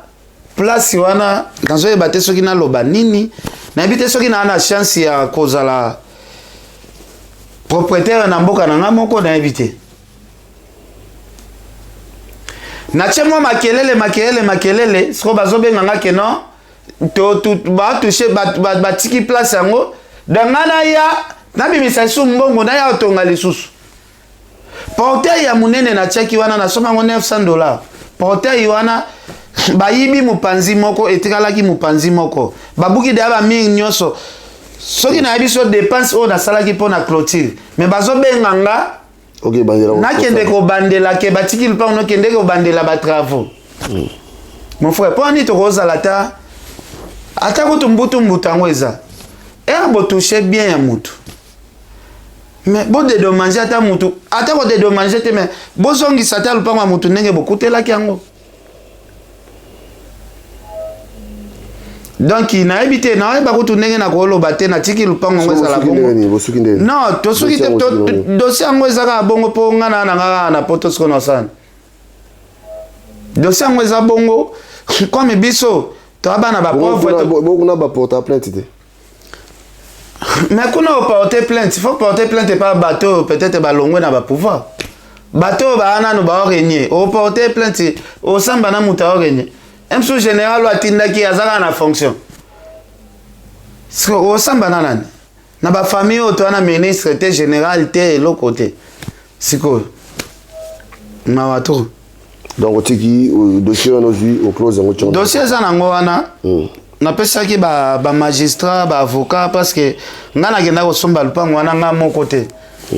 place wana nazoyeba te soki naloba nini nayebi te soki na chance ya kozala propriétaire na mboka na nga moko nayebi te natie mwa makelele siko bazobenga nga ke non batouche batiki place yango danga naya nabimisa lisu mbongo naya otonga lisusu portail ya munene natiaki wana nasoma yango $900 portail wana bayibi mopanzi moko etikalaki mopanzi moko babuki deya bamire nyonso soki nayebi so dépense oyo nasalaki mpo na clôture me bazobenga nga nakende kobandela ke batiki lupango nokende kobandela batravaux mon frère mpo ani tokozala ata kutu mbutu yango eza ere botouche bien ya mutu mais bodédommage ata mutu ata kodédommage te mais bozongisa ata lupango ya mutu ndenge bokutelaki yango donc nayebi te nayeba kutu ndenge nakoloba te natiki lupango yango ezala bongo non tosuki te dossier yango ezaka bongo mpo nga na nga na poto siko nosana dossier yango eza bongo comme biso toabana bakuna baporta plainte te mais kuna oporter plainte il faut porter plainte par bateau peut-être balongwe na bapouvoir bateau baanano baorenie oporter plainte osamba na mutu aorenie msu général watindaki azaka na fonction osamba na nani na bafamille oyo towana ministre te général te eloko te sikoyo mawa to donc otiki dossier wana ozwi oclose yango tiongo dossier eza nango wana napesaki bamagistrat baavocat parce que nga nakenda kosomba lupango wana nga moko te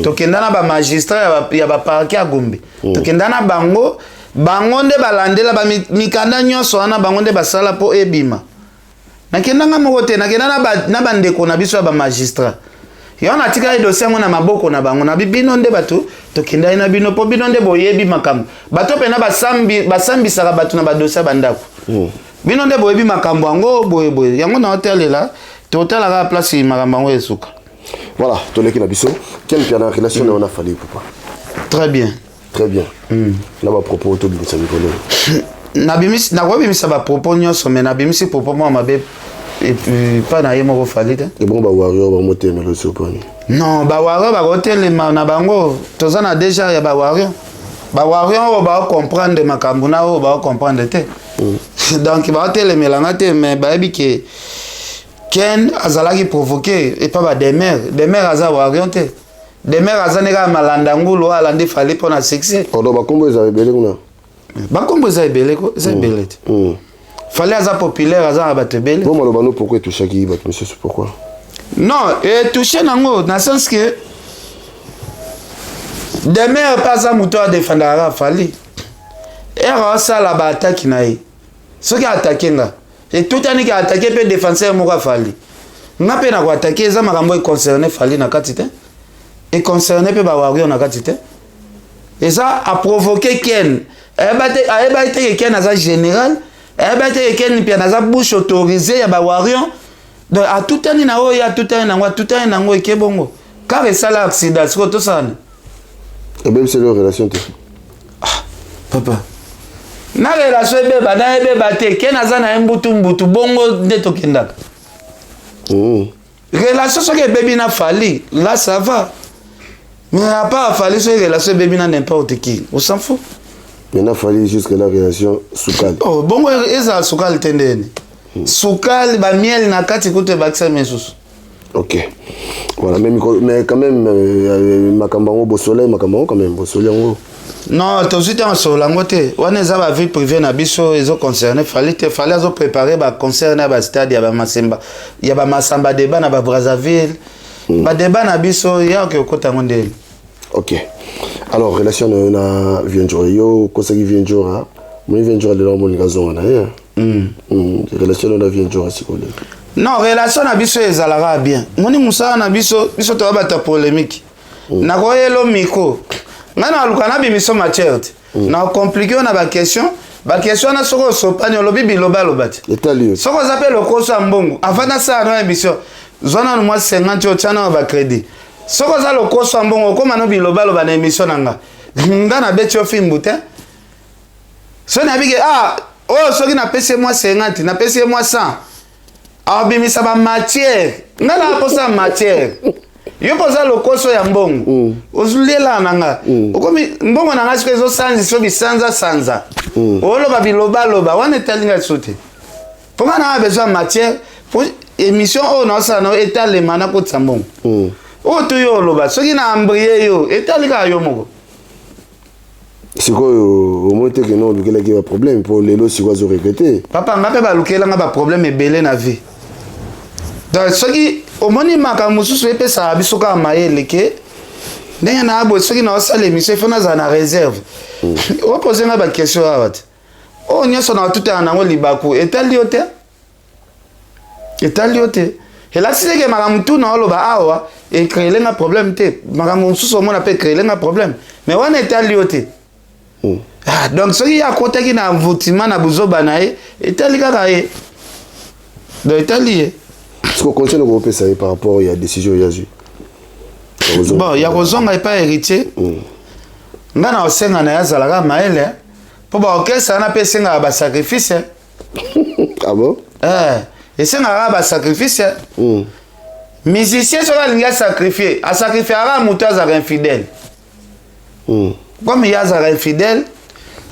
tokenda na bamagistrat ya baparke ya Gombe tokenda na bango nde balandela mikanda nyonso wana bango nde basala mpo ebima nakenda nga moko te nakenda na bandeko na biso ya bamagistrat yo natikali dossier yango na maboko na bango na bino nde bato tokendai na bino mpo bino nde boyebi makambo bato mpena basambisaka bato na badossier bandako bino nde boyebi makambo yango boyeboye yango na otelela totalaka place makambo yango esuka voilà toleki na biso quel bien en relation na on a fallu papa très bien na bapropos tobimisa mikolo nakobimisa bapropos nyonso me nabimisi propos mwa mabe epa na ye moko fali te ebongo bawario bamotemela osopani non bawario bakotelema na bango toza na deja ya bawario oyo baocomprendre makambo na oyo baocomprendre te donc baotelemelanga te mais bayebi ke ken azalaki provoqué epa bademer aza wario te demer aza ndeka malanda ngulu alandi fali mpo na succès odo bakombo eza ebele kuna bakombo eza ebele te fali aza populaire aza na bato ebele po maloba no pourquoi etouchaki bato mosusu pourquoi non etouche nango na sens que demer mpe aza moto adefendaka fali ere osala baataki na ye soki atake nga etutaniki atake mpe défenseur moko afali nga mpe na koatake eza makambo econcerne fali na kati te econcerne mpe bawario na kati te eza aprovoke ken ayebaki te ke ken aza général ayebaki te ke ken mpe aza bouche autorisé ya bawario donc atutani na oyo atutani nango eke bongo car esala accident siko tosana ebebiseli yo relation te papa na relation ebeba te ken aza na ye mbutu bongo nde tokendaka relation soki ebebi na fali là ça va mais à part fali soki relation ebebi na n'importe qui on s'en fout maintenant fali jusque la relation sukali bongo ezala sukali te ndeni sukali bamieli na kati kutu ebakisa misusu ok voilà mais quand même makambo yango bosole makambo yango quand même bosole yango non tozwi te masolo yango te wana eza bavie privé na biso ezoconcerne fali te fali azoprépare baconcert ya bastade ya bamasamba débat na babrazzaville badébat na biso yaoke okota yango ndeni ok alors relation na vienjour yo okosaki vienjour moni vienjour lelo omoninga zonga na ye relation na vienjour asikole non relation na biso ezalaka bien moni mosala na biso toya bata polémique nakoyelo micro ngana lukana bimiso matière na compliqué on a ba question na soko sopani olobi biloba lobati etalio soko zape lokoso ambongo afana sa na émission zona no moi 50 ochana ba crédit soko za lokoso ambongo koma no biloba loba na émission nanga ngana betio fimbute so na bige soki na pese moi 50 na pese moi 100 abimisa ba matière ngana kosa matière yo poza lokoso ya mbongo ozulela nanga okomi mbongo nanga siko ezo sanzi so bisanza oloba biloba loba wana talinga sote poma na besoin matière pour émission on a ça no etalema na ko tsambongo to yo loba soki na ambrier yo etalika yo moko sikoyo omote ke no lukela ki ba problème pour lelo siko zo regretter papa ngape ba lukela nga ba problème ebele na vie donc soki omoni makambo mosusu epesa biso kaka mayele ke ndenge na abo soki na osala émission ifo naza na réserve opose nga baquestion awa te oyo nyonso na otutela nango libaku etali yo te elakisi teke makambo tuna oloba awa ekreele nga problème te makambo mosusu omona mpe ekreele nga problème mais wana etali yo te donc soki akotaki na mvutima na buzoba na ye etali kaka ye donc etali ye est-ce qu'on continue de repérer ça par rapport à la décision Yazu? Bon, il y a raison, il n'y a pas héritier. On a aussi un yazalaga maël. Pour que ça n'a pas été un sacrifice. Ah bon? Et c'est un sacrifice. Musicien sur la ligne sacrifié. A sacrifié à Moutaz infidèle. Comme il y a un infidèle,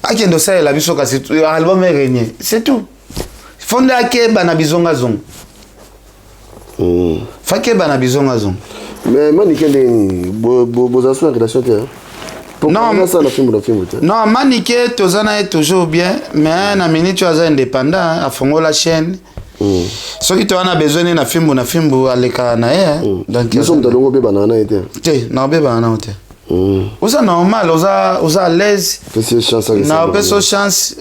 à qui de ça, la vision que l'album est régné. C'est tout. Fondé à qui est bizonga zong. Fake bana bizonga zong. Mais maniqué vos assois en relation non ça la film non maniqué tozana est toujours bien mais na minute tu as indépendant à fongo la chaîne ce qui tu as besoin na film aleka na donc nous sommes dans le be banana été na be banana été oza normal oza à l'aise na peso chance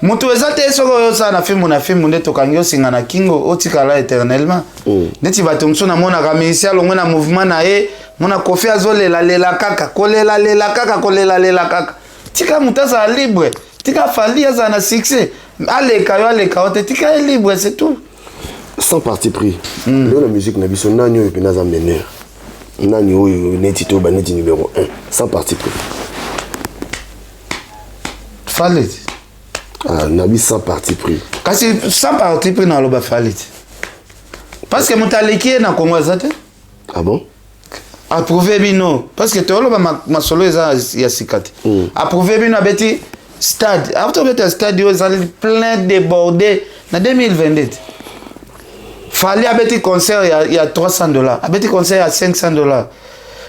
moto ezate soko ça na film nde tokangi singa na kingo otikala éternellement neti bato mso na mona kamisia longo na mouvement na ye mona kofi azolela kaka kolela kaka tika mutaza libre tika fali aza na succès aleka ote tika libre c'est tout sans parti pris la musique na biso nanyo et pinaza meneur nani oyo neti to ba neti numéro 1 sans parti pris Falit. Nabi sans parti pris. Kasi sans parti pris na loba Falit. Parce que mutaleki na Congo zate. Ah bon? Approuvé bino parce que to loba ma solo eza ya sikati. Approuvé bino abeti stade. After beti stade yo zali plein débordé na 2022. Fali abeti concert il y a $300. Abeti concert à $500.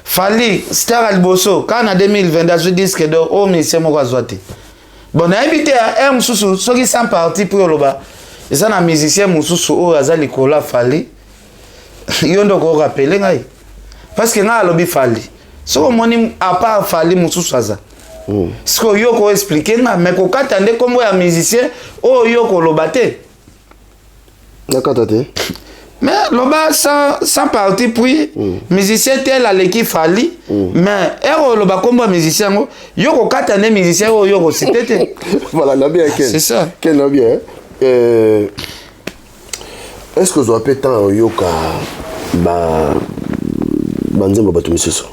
Fali star alboso quand en 2022 je dis que oh mais c'est moi zoate. Bon, na habité à un mususu, ceux qui sont partis pour le bas, ils sont un musicien mususu, oh, azali kola fali. Yondo ko rappeler ngai. Parce que na lobi fali. So moni à part fali mususu aza. Ce que yo ko expliquer na mais ko katande comme un musicien, oh yo ko lobate. D'accord tate. Mais loba sans parti puis musicien tel à l'équipe fali mais ero loba comme musicien yo ko katane musicien yo ko c'était voilà la bien c'est ça quel la bien est-ce que vous avez temps yoka banzemba batu misoso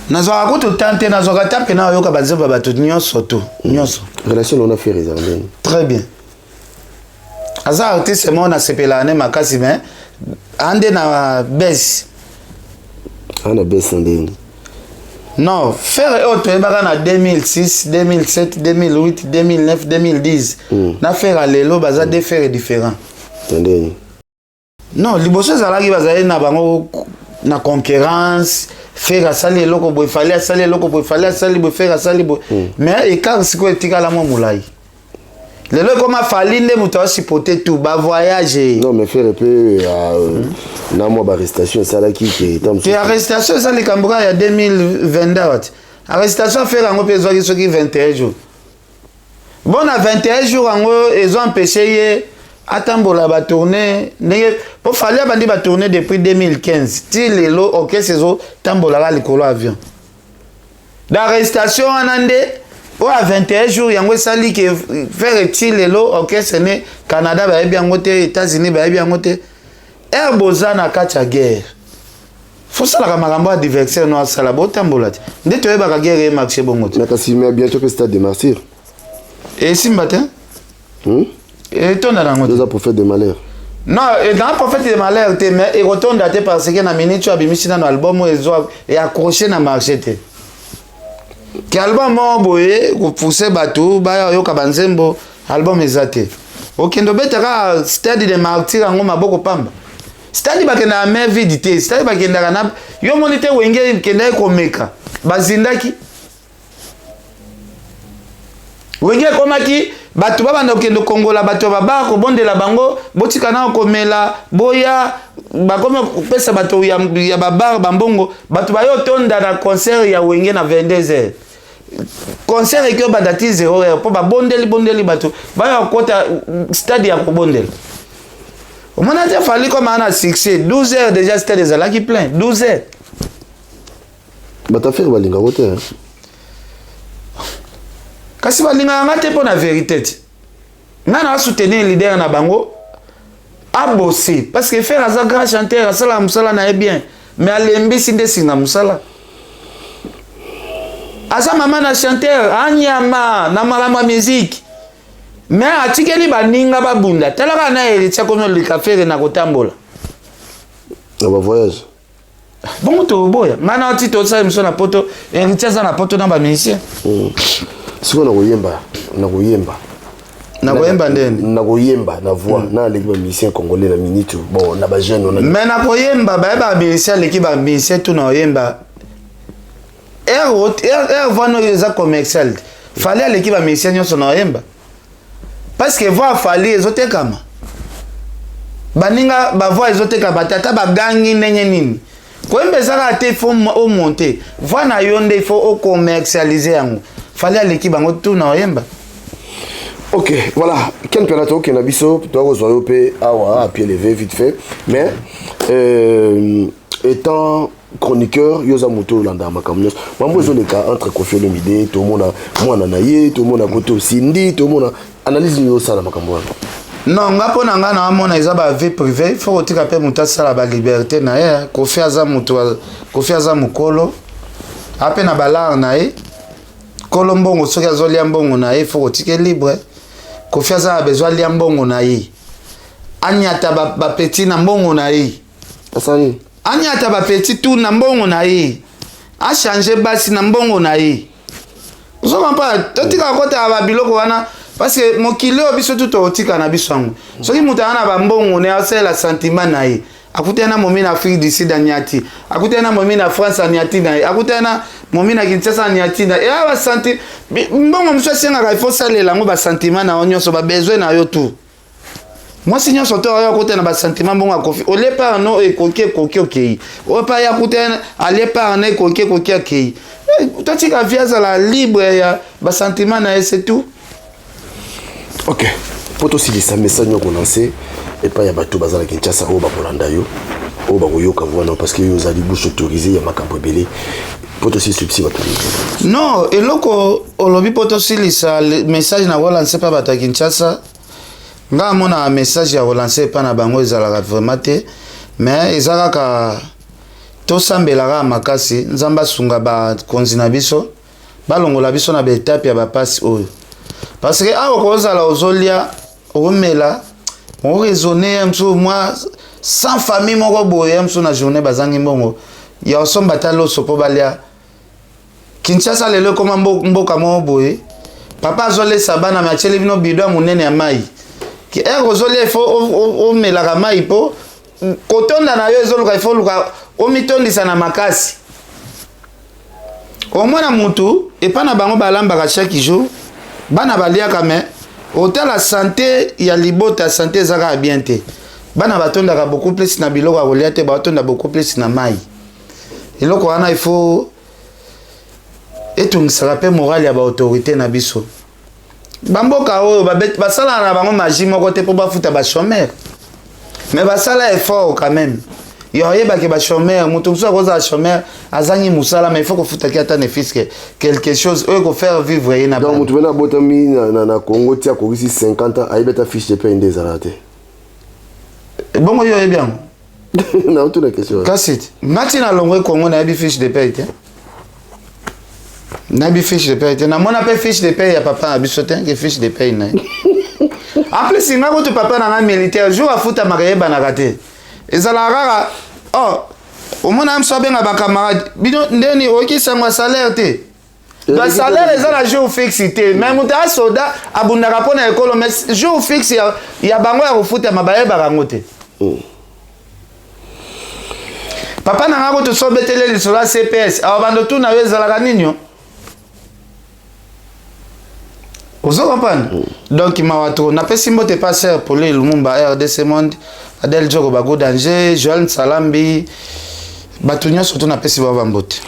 nazoka ko tenter nazoka taper na yoka banzemba batu nyonso to nyonso relation on a fait réserver très bien Aza artiste moi na sepelane makasi mais ande na baisse. Ana baisse ndeni. Non, faire autre na 2006, 2007, 2008, 2009, 2010. Na faire lelo baza de faire différent. Ndeni. Non, liboso zalaki bazali na bango na concurrence, faire sali loko boy fallait sali loko boy fallait sali boy faire sali boy. Mais et quand c'est quoi etikala mo mulai. Le lois comme a fallu ne mouton supporter tout bas voyager. Non mais faire un peu na moi arrestation ça là qui est arrestation ça les Cambodgiens il y a 2022 arrestation faire en peu qui 21 jours. Bon à 21 jours en ils ont empêché atambola ba tourner ndenge po fallait abandi ba tourner depuis 2015 ti lelo OK saison tambola la likolo avion d'arrestation anande o à 21 jours yango sali que faire ti lelo OK ce n'est Canada ba bien ngote États-Unis ba bien ngote air bozana kacha guerre faut ça la makambo a diverser no sala bo tambola nde to yeba ka guerre marché bongote na kasi mais bientôt que stade de martyr et si matin et ton dans deux prophètes de malheur non et dans prophète de malheur mais il retourne daté parce que na minute tu as bimisi dans album et accroché na marché te ki album boye ko pousser bateau ba yo ka banzembo album ezate okendo betaka stade de martyr ngo maboko pamba stade bakenda na vidité stade bakenda na yo monite wenge kenda ko meka bazindaki wenge komaki batu baba ndokendo kongola batu baba ko bondela bango botika na komela boya bakome pesa batu ya baba bambongo batu bayo tonda na concert ya wenge na 22h concert ekyo badati 0h po ba bondeli batu bayo kota stade ya ko bondela au moment il fallait comme un succès 12h déjà c'était des ala qui plein 12h bata faire balinga wote kasi balinga ngate pour la vérité nana soutenir leader na bango a bosser parce que faire un grand chanteur ça musala na bien mais alembi sinde singa musala asa mama na chanteur anyama na malama musique mais atikeli baninga babunda talaka na elitia kono likafere na kotambola na ba voyage bon to boya ngana otito sa mso na poto elitia za na poto na ba musicien siko na koyemba ndene na koyemba na voix na leki ba musicien congolais na minute bon na ba jeune on mais na koyemba ba musicien leki ba musicien tout na koyemba vano eza commercial fallait leki ba musicien nyonso na koyemba parce que voix fallait ezotekama baninga ba voix ezoteka batata bagangi nenye nini koyemba ezaka te faut au monter voix na yonde il faut au commercialiser yango fallait leki bango tout na koyemba. Ok, voilà. Quel plateau qui est nabiso, toi aux oyope, à pied levé, vite fait. Mais étant chroniqueur, yosa moto landa makamnos. Moi, je les cas entre Kofi Olomide, tout le monde a moi nanaye, tout le monde a koto Cindy, tout le monde a analyse yosa la makambo. Non, ngapo na ngana amona eza ba vie privée, faut otika pe muta sala ba liberté na ye, Kofi aza muto, Kofi aza mukolo. Ape na balar na ye. Kolombongo soki azolia mbongo na ye, faut otike libre. Kofi aza besoin lia mbongo na ye. Anyata ba petit na mbongo na ye. Asani. Anyata ba petit tout na mbongo na ye. A changer basi na mbongo na ye. Ozo kompa totika kota ba biloko wana parce que mokilo biso tout otika na biso ngo. Soki mutana ba mbongo ne asela sentiment na ye. Akutena momi na Afrique du Sud anyati. Akutena momi na France anyati na ye. Akutena momi na Kinshasa anyati na ye. Ya ba senti mbongo mso senga ka faut salela ngo ba sentiment na onyo so ba besoin na yo tout. Moi signor soto yo kutena ba sentiment mbongo akofi. O le par no e koke okei. O pa ya kutena ale par na koke okei. Toi tu ka via la libre ya ba sentiment na ye c'est tout. Ok. Poto si les message nous commencer et pas ya bato bazala Kinshasa o ba kolanda yo o ba koyoka wana parce que yo zali bouche autorisée ya makambo belé poto si subsi bato. Non, et loko olobi poto si lisa message na relancer pa bato Kinshasa. Nga mona message ya relancer pa na bango ezala vraiment te mais ezala ka to sambelaka makasi nzamba sunga ba konzi na biso balongola biso na betape ya ba passe oyo parce que awo kozala ozolia omela on raisonner un peu moi sans famille moko boye un peu na journée bazangi mbongo ya osomba talo sopo balia Kinshasa lelo koma mboka mo boye papa zole sabana ma chele vino bidwa munene ya mai ki ozole fo o mela ka mai po kotonda na yo ezoluka ifo luka o mitondisa na makasi au moins mutu et pas na bango balamba chaque jour bana balia kame hôtel la santé ya libota santé zaka bien te bana batonda ka beaucoup plus na biloko ya kolia te batonda beaucoup plus na mai eloko wana il faut etungisa pe morale ya ba autorité na biso bamboka oyo basala na bango magie moko te mpo bafuta bachômeur mais basala effort quand même yo oyebaki bachômeur moto mosusu akozala chômeur azangi mosala mais il faut kofutaki ata ne fiske quelque chose oyo kofaire vivre ye na donc moto pena abotami na Congo ti akokisi 50 ans ayebi ata fiche de paie nde ezala te bongo yo oyebi yango naotuna question kasi ngati nalongwe Congo nayebi fiche de paie te nayebi fiche de paie te namona mpe fiche de paie ya papa na biso te ke fiche de paie na ye en plus nga kutu papa na nga militaire jour afutamaka yebanaka te ezalaka kaka omona moso abenga bacamarade bino ndeni okisango salaire te basalaire eza na jour fixe te mais moto asoda abundaka mpo na ekolo mais jour fixe ya bango ya kofutama bayebaka yango te papa na nga kutu so betele lisolo ya CPS awa bando tu na yo ezalaka nini yo ozo comprendre donc mawato napesi mbote passer pour le Lumumba RDC Monde Adel Djogo Bago Danger Joël Salambi Batunya surtout napesi baba mbote.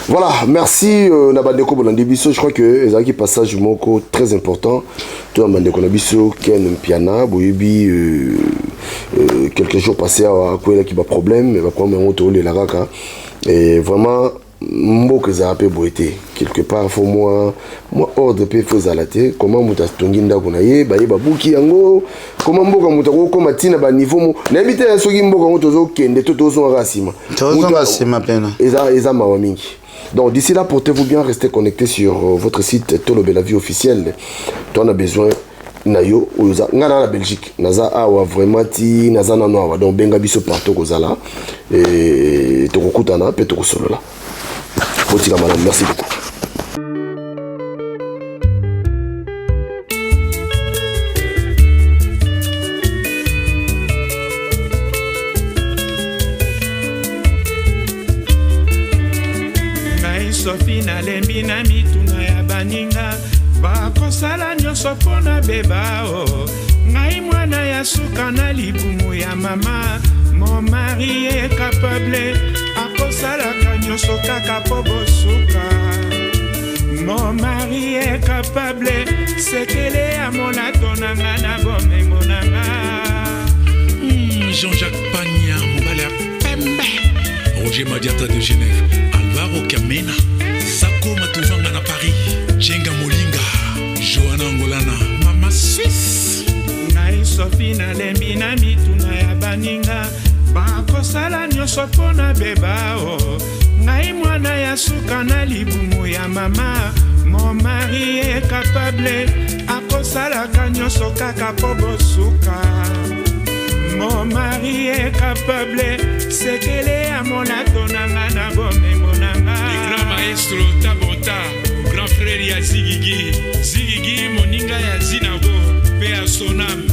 Voilà, merci Nabandeko Bolandibiso. Je crois que c'est un passage moko très important. Tout Nabandeko Nabiso Ken Mpiana boyebi quelques jours passés à quoi qui va problème mais va prendre un auto les laraka et vraiment mboka za pe boité quelque part faut moi ordre pe faut zalaté comment muta tonginda kuna ye ba buki yango comment mboka muta ko matina ba niveau mo na bité ya soki mboka muta zo kende to zo rasima pena eza mawa mingi. Donc d'ici là portez-vous bien, restez connectés sur votre site Tolobe la vie officielle. On a besoin nayo oza ngana la Belgique naza awa vraiment ti naza na noa donc benga biso partout kozala et tokokutana pe tokosolola. Merci beaucoup. Sophie na lembi na mituna ya baninga bakosala nyonso mpona beba o ngai mwana ya suka na libumu ya mama mon mari est capable akosalaka nyonso kaka po bosuka mon mari est capable sekele ya molato na nga na bomengo na nga Jean-Jacques Pagna mobali ya pembe Roger Madiata de Genève Alvaro Kamena Sako Matuvanga na Paris Jenga Molinga Johanna Angolana Mama Suisse ngai Sophie na lembi na mituna ya baninga bakosala nyonso mpona beba o ngai mwana ya suka na libumu ya mama mon mari est capable akosalaka nyonso kaka po bosuka mon mari est capable sekele ya molato na nga na bomengo na nga le grand maestro Tabota grand frère ya Zigigi moninga ya Zinago pe ya Sonam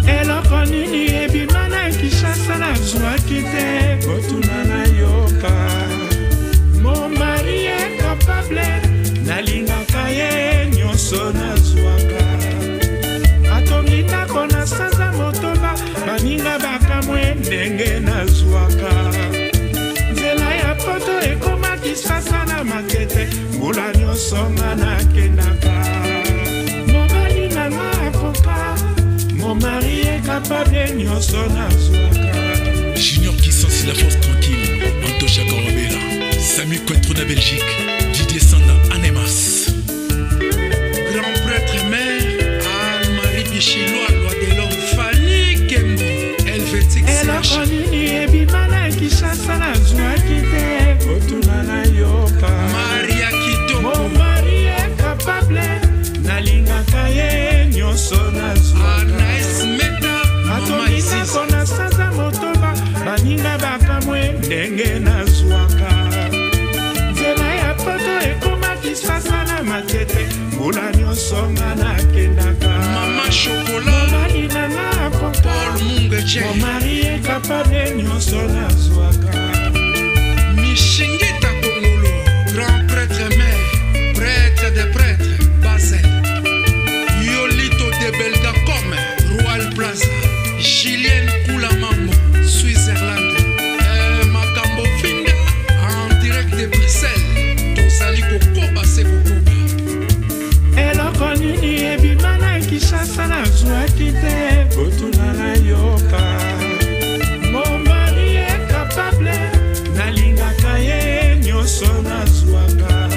eloko nini ebima na Kinshasa nazwaki te kotuna na yoka mon mari est capable nalingaka ye nyonso nazwaka atongi ndako na sanza motoba baninga bakamwe ndenge nazwaka nzela ya poto ekomaki sasa na makete mbula nyonso nga nakendaka mobali na nga akoka mon mari est capable nyonso nazwaka Junior qui sensit la force tranquille Antocha Korobela Samy Cointreau de Belgique Didier Sanda Anemas grand prêtre mère Anne-Marie Bichiloa loi de l'homme Fanny Kembo Helvétique eloko nini ebima na Kinshasa nazwaki te kotuna na yoka Maria Kitoko mon mari est capable nalingaka ye nyonso nazwaka atongisako na sanza motoba baninga bakamwe ndenge nazwaka nzela ya poto ekomaki sasa na makete mbula nyonso nga nakendaka mama shokola mobali na nga akoka mon mari est capable nyonso nazwaka Mishingita Kongolo grand prêtre mère prêtre de prêtre Basel Yolito de Belgacom Royal Plaza Julien Koulamambo Switzerland Makambo Finda en direct de Bruxelles Tosali Kokoba se Kokoba eloko nini ebima na kisasa nazwaki te botuna na yoka mon mari est capable nalingaka ye nyonso nazwaka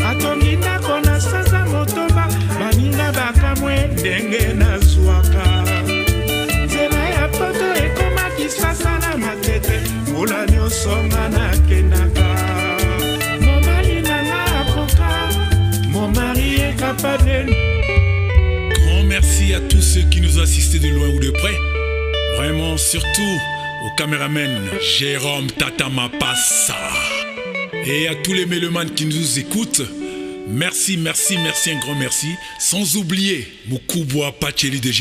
atongi ndako na sanza motoba baninga bakamwe ndenge nazwaka nzela ya poto ekoma kisasa na matete mbula nyonso nga nakendaka momali nanga akoka mon mari est capable. Grand merci à tous ceux qui nous ont assistés de loin ou de près. Vraiment, surtout au caméraman Jérôme Tata Mapassa. Et à tous les mélomanes qui nous écoutent. Merci, merci, merci, un grand merci. Sans oublier Moukouboua Pacheli de